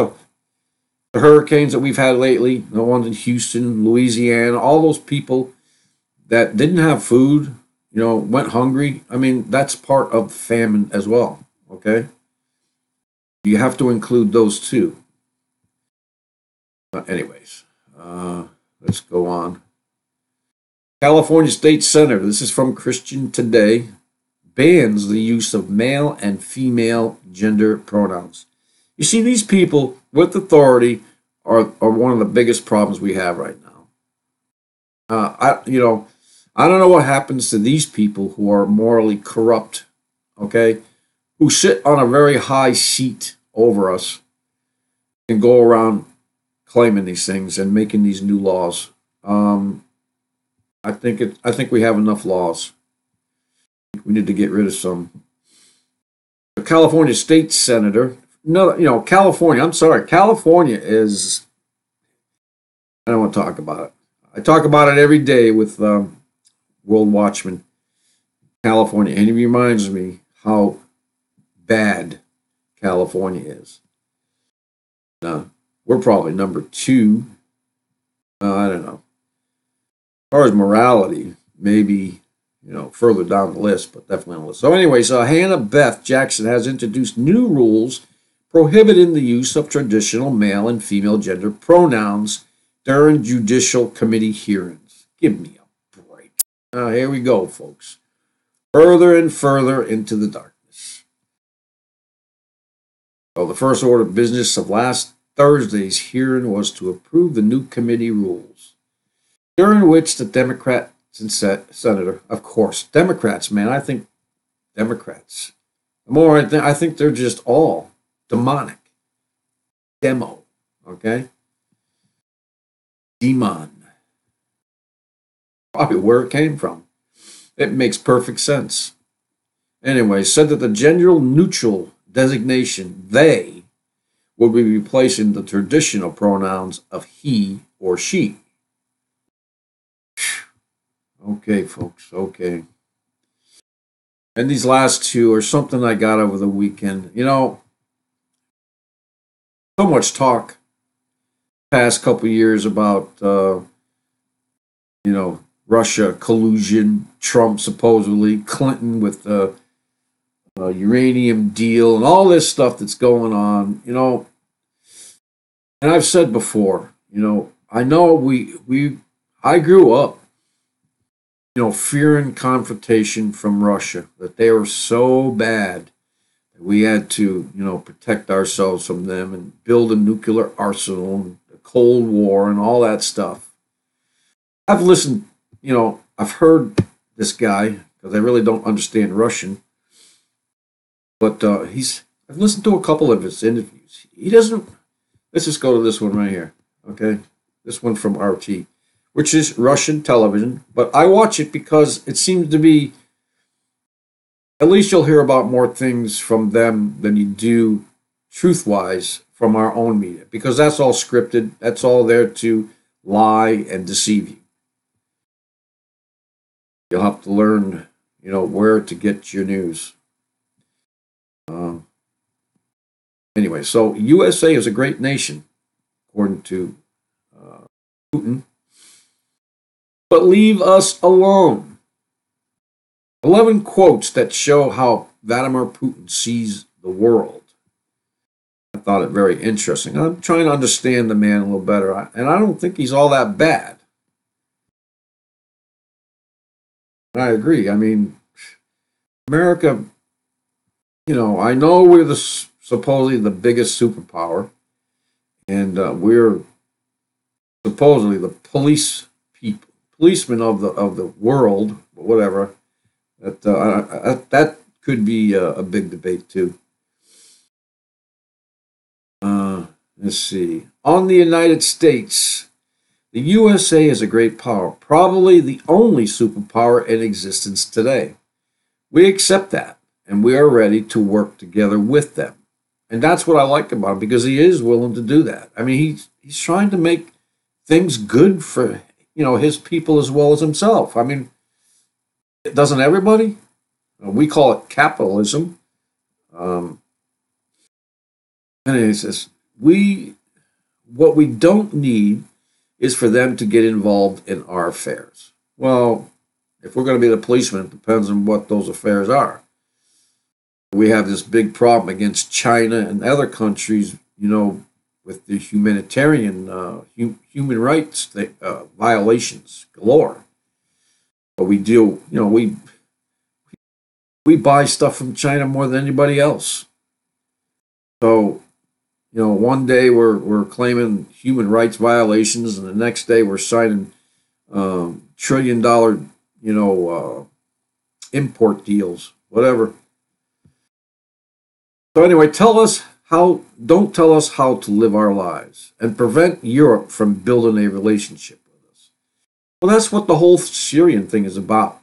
the hurricanes that we've had lately, the ones in Houston, Louisiana, all those people that didn't have food, went hungry. I mean, that's part of famine as well, okay? You have to include those too. Anyways, let's go on. California State Senator, this is from Christian Today, bans the use of male and female gender pronouns. You see, these people with authority are one of the biggest problems we have right now. I don't know what happens to these people who are morally corrupt, okay, who sit on a very high seat over us and go around claiming these things and making these new laws. I think we have enough laws. We need to get rid of some. The California State Senator, California. I'm sorry, California is. I don't want to talk about it. I talk about it every day with World Watchman, California, and it reminds me how bad California is. We're probably number 2. I don't know. As far as morality, maybe, further down the list, but definitely on the list. So anyways, Hannah Beth Jackson has introduced new rules prohibiting the use of traditional male and female gender pronouns during judicial committee hearings. Give me Here we go, folks. Further and further into the darkness. So the first order of business of last Thursday's hearing was to approve the new committee rules, during which the Democrats and Senator, of course, Democrats, man, I think Democrats. The more I think they're just all demonic. Demo, okay? Demon. Probably where it came from. It makes perfect sense. Anyway, said that the gender neutral designation, they, will be replacing the traditional pronouns of he or she. Okay, folks, okay. And these last two are something I got over the weekend. You know, so much talk past couple years about, Russia collusion, Trump supposedly, Clinton with the uranium deal, and all this stuff that's going on. And I've said before, I know I grew up, fearing confrontation from Russia, that they were so bad that we had to, protect ourselves from them and build a nuclear arsenal and the Cold War and all that stuff. I've listened, I've heard this guy, because I really don't understand Russian, but I've listened to a couple of his interviews. He doesn't, let's just go to this one right here, okay? This one from RT, which is Russian television, but I watch it because it seems to be, at least you'll hear about more things from them than you do, truth-wise, from our own media, because that's all scripted. That's all there to lie and deceive you. You'll have to learn, where to get your news. Anyway, so USA is a great nation, according to Putin. But leave us alone. 11 quotes that show how Vladimir Putin sees the world. I thought it very interesting. I'm trying to understand the man a little better, and I don't think he's all that bad. I agree. I mean, America, I know we're supposedly the biggest superpower, and we're supposedly the policemen of the world, whatever. That could be a big debate too. Let's see. On the United States, the USA is a great power, probably the only superpower in existence today. We accept that, and we are ready to work together with them. And that's what I like about him, because he is willing to do that. I mean, he's trying to make things good for, his people as well as himself. I mean, doesn't everybody? We call it capitalism. And he says, what we don't need is for them to get involved in our affairs. Well, if we're going to be the policeman, it depends on what those affairs are. We have this big problem against China and other countries, with the humanitarian, human rights violations galore. But we deal, we buy stuff from China more than anybody else. So, one day we're claiming human rights violations, and the next day we're signing $1 trillion, import deals, whatever. So anyway, don't tell us how to live our lives, and prevent Europe from building a relationship with us. Well, that's what the whole Syrian thing is about.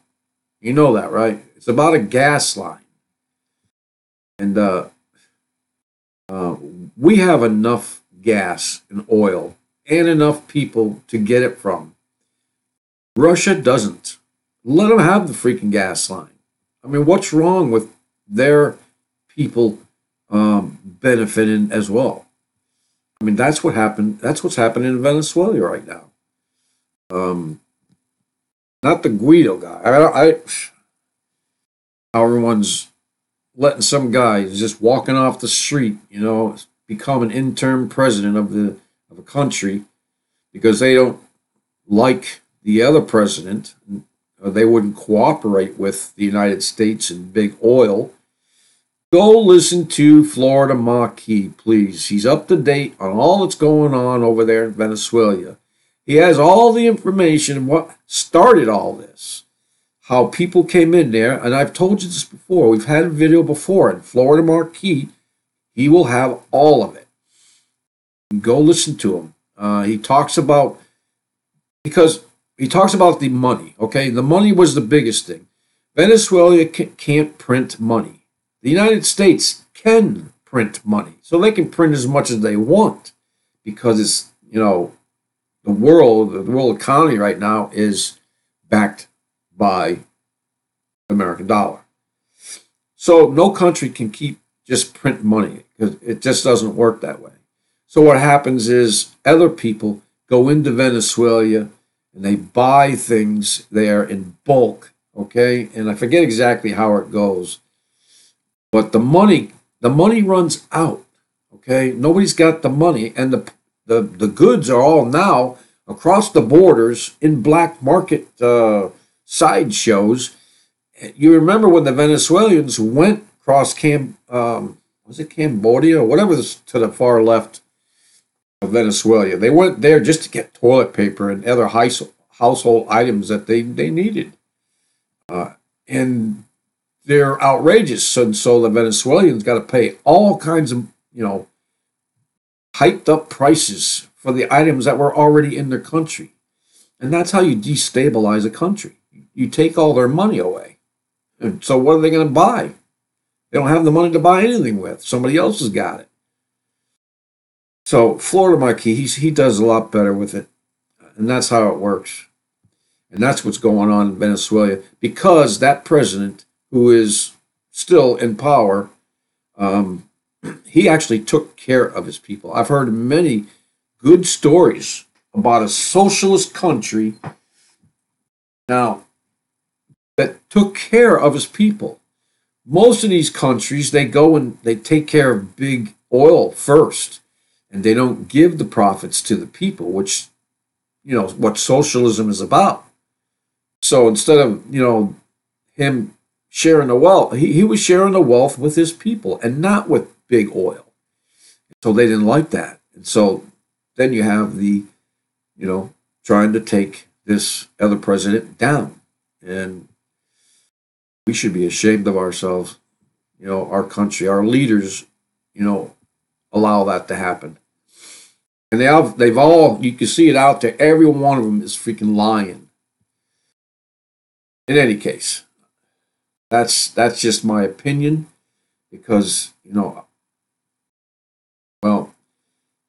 You know that, right? It's about a gas line. And we have enough gas and oil and enough people to get it from. Russia doesn't. Let them have the freaking gas line. I mean, what's wrong with their people benefiting as well? I mean, that's what happened. That's what's happening in Venezuela right now. Not the Guido guy. How everyone's letting some guy just walking off the street, become an interim president of a country because they don't like the other president. they wouldn't cooperate with the United States and big oil. Go listen to Florida Maquis, please. He's up to date on all that's going on over there in Venezuela. He has all the information of what started all this, how people came in there. And I've told you this before. We've had a video before. In Florida Maquis, he will have all of it. Go listen to him. He talks about, because he talks about the money, okay? The money was the biggest thing. Venezuela can't print money. The United States can print money, so they can print as much as they want, because it's, the world economy right now is backed by the American dollar. So no country can keep just print money, because it just doesn't work that way. So what happens is other people go into Venezuela and they buy things there in bulk, okay? And I forget exactly how it goes. But the money runs out, okay? Nobody's got the money, and the goods are all now across the borders in black market sideshows. You remember when the Venezuelans went across was it Cambodia or whatever to the far left of Venezuela? They went there just to get toilet paper and other household items that they needed, and they're outrageous, and so the Venezuelans got to pay all kinds of, hyped up prices for the items that were already in their country. And that's how you destabilize a country. You take all their money away. And so what are they going to buy? They don't have the money to buy anything with. Somebody else has got it. So Florida Maquis, he does a lot better with it. And that's how it works. And that's what's going on in Venezuela, because that president, who is still in power, he actually took care of his people. I've heard many good stories about a socialist country now that took care of his people. Most of these countries, they go and they take care of big oil first, and they don't give the profits to the people, which, what socialism is about. So instead of, him sharing the wealth, he was sharing the wealth with his people and not with big oil. So they didn't like that. And so then you have the, trying to take this other president down. And we should be ashamed of ourselves, our country, our leaders, allow that to happen. And they've all, you can see it out there, every one of them is freaking lying. In any case, that's just my opinion, because, well,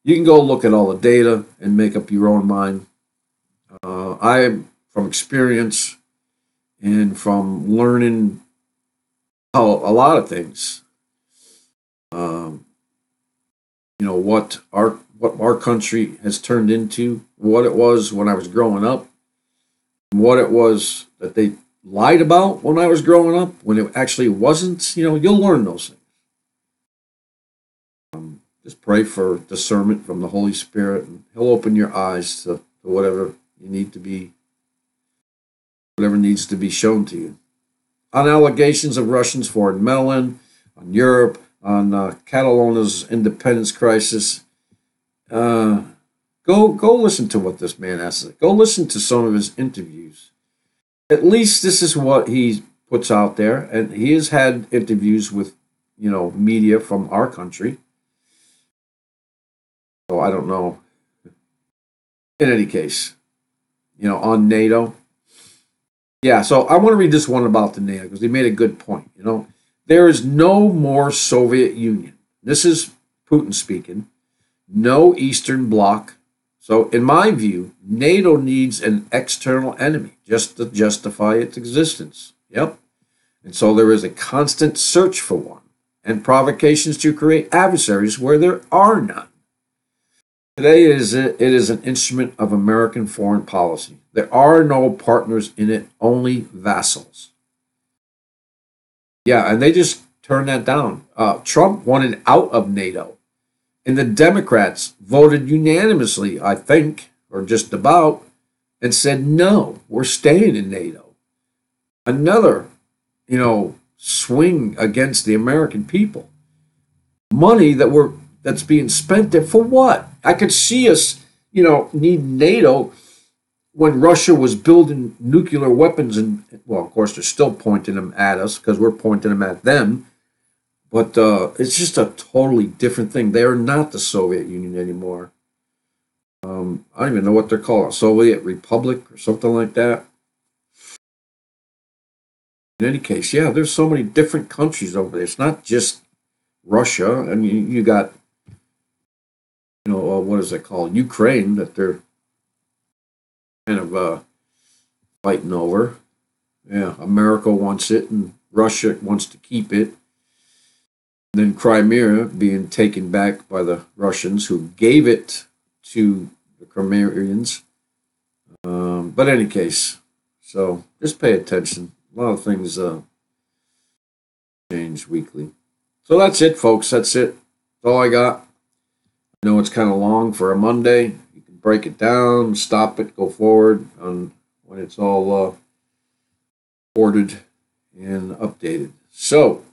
you can go look at all the data and make up your own mind. I, from experience and from learning a lot of things, what our country has turned into, what it was when I was growing up, what it was that they lied about when I was growing up, when it actually wasn't. You'll learn those things. Just pray for discernment from the Holy Spirit, and He'll open your eyes to whatever you need to be, whatever needs to be shown to you. On allegations of Russians foreign meddling, on Europe, on Catalonia's independence crisis, go listen to what this man has to say. Go listen to some of his interviews. At least this is what he puts out there, and he has had interviews with, media from our country. So I don't know. In any case, on NATO. Yeah, so I want to read this one about the NATO, because he made a good point. There is no more Soviet Union. This is Putin speaking. No Eastern Bloc. So in my view, NATO needs an external enemy just to justify its existence. Yep. And so there is a constant search for one, and provocations to create adversaries where there are none. Today it is an instrument of American foreign policy. There are no partners in it, only vassals. Yeah, and they just turned that down. Trump wanted out of NATO, and the Democrats voted unanimously, I think, or just about, and said, no, we're staying in NATO. another, swing against the American people. Money that's being spent there for what? I could see us, need NATO when Russia was building nuclear weapons, and well, of course, they're still pointing them at us because we're pointing them at them. But it's just a totally different thing. They are not the Soviet Union anymore. I don't even know what they're called, Soviet Republic or something like that. In any case, yeah, there's so many different countries over there. It's not just Russia. I mean, you got, what is it called? Ukraine that they're kind of fighting over. Yeah, America wants it and Russia wants to keep it. Then Crimea being taken back by the Russians who gave it to the Crimeans. But in any case, so just pay attention. A lot of things change weekly. So that's it, folks. That's it. That's all I got. I know it's kind of long for a Monday. You can break it down, stop it, go forward on when it's all recorded and updated. So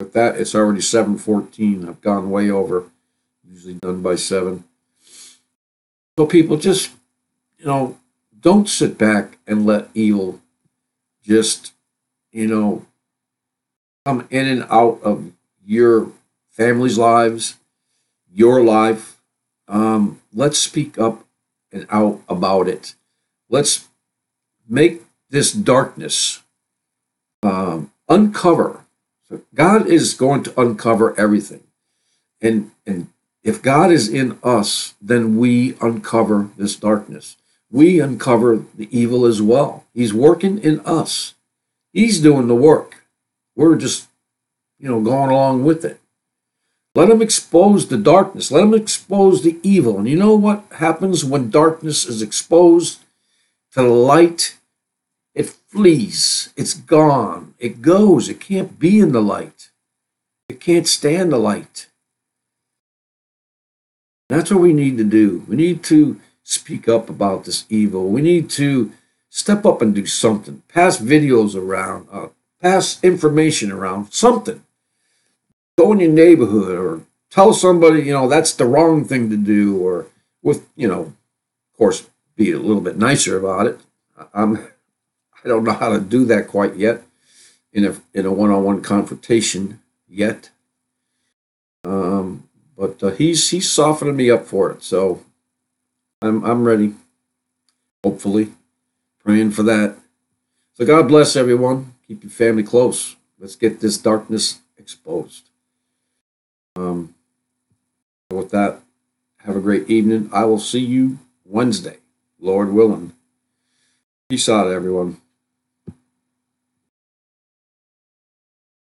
with that, it's already 7:14. I've gone way over. Usually done by 7. So people just, don't sit back and let evil just, come in and out of your family's lives, your life. Let's speak up and out about it. Let's make this darkness uncover. So God is going to uncover everything. And if God is in us, then we uncover this darkness. We uncover the evil as well. He's working in us. He's doing the work. We're just, going along with it. Let him expose the darkness. Let him expose the evil. And you know what happens when darkness is exposed to the light? It flees. It's gone. It goes. It can't be in the light. It can't stand the light. That's what we need to do. We need to speak up about this evil. We need to step up and do something. Pass videos around. Pass information around. Something. Go in your neighborhood or tell somebody, that's the wrong thing to do, or with, of course, be a little bit nicer about it. I don't know how to do that quite yet in a one-on-one confrontation yet. But he's softening me up for it, so I'm ready. Hopefully, praying for that. So God bless everyone. Keep your family close. Let's get this darkness exposed. With that, have a great evening. I will see you Wednesday, Lord willing. Peace out, everyone.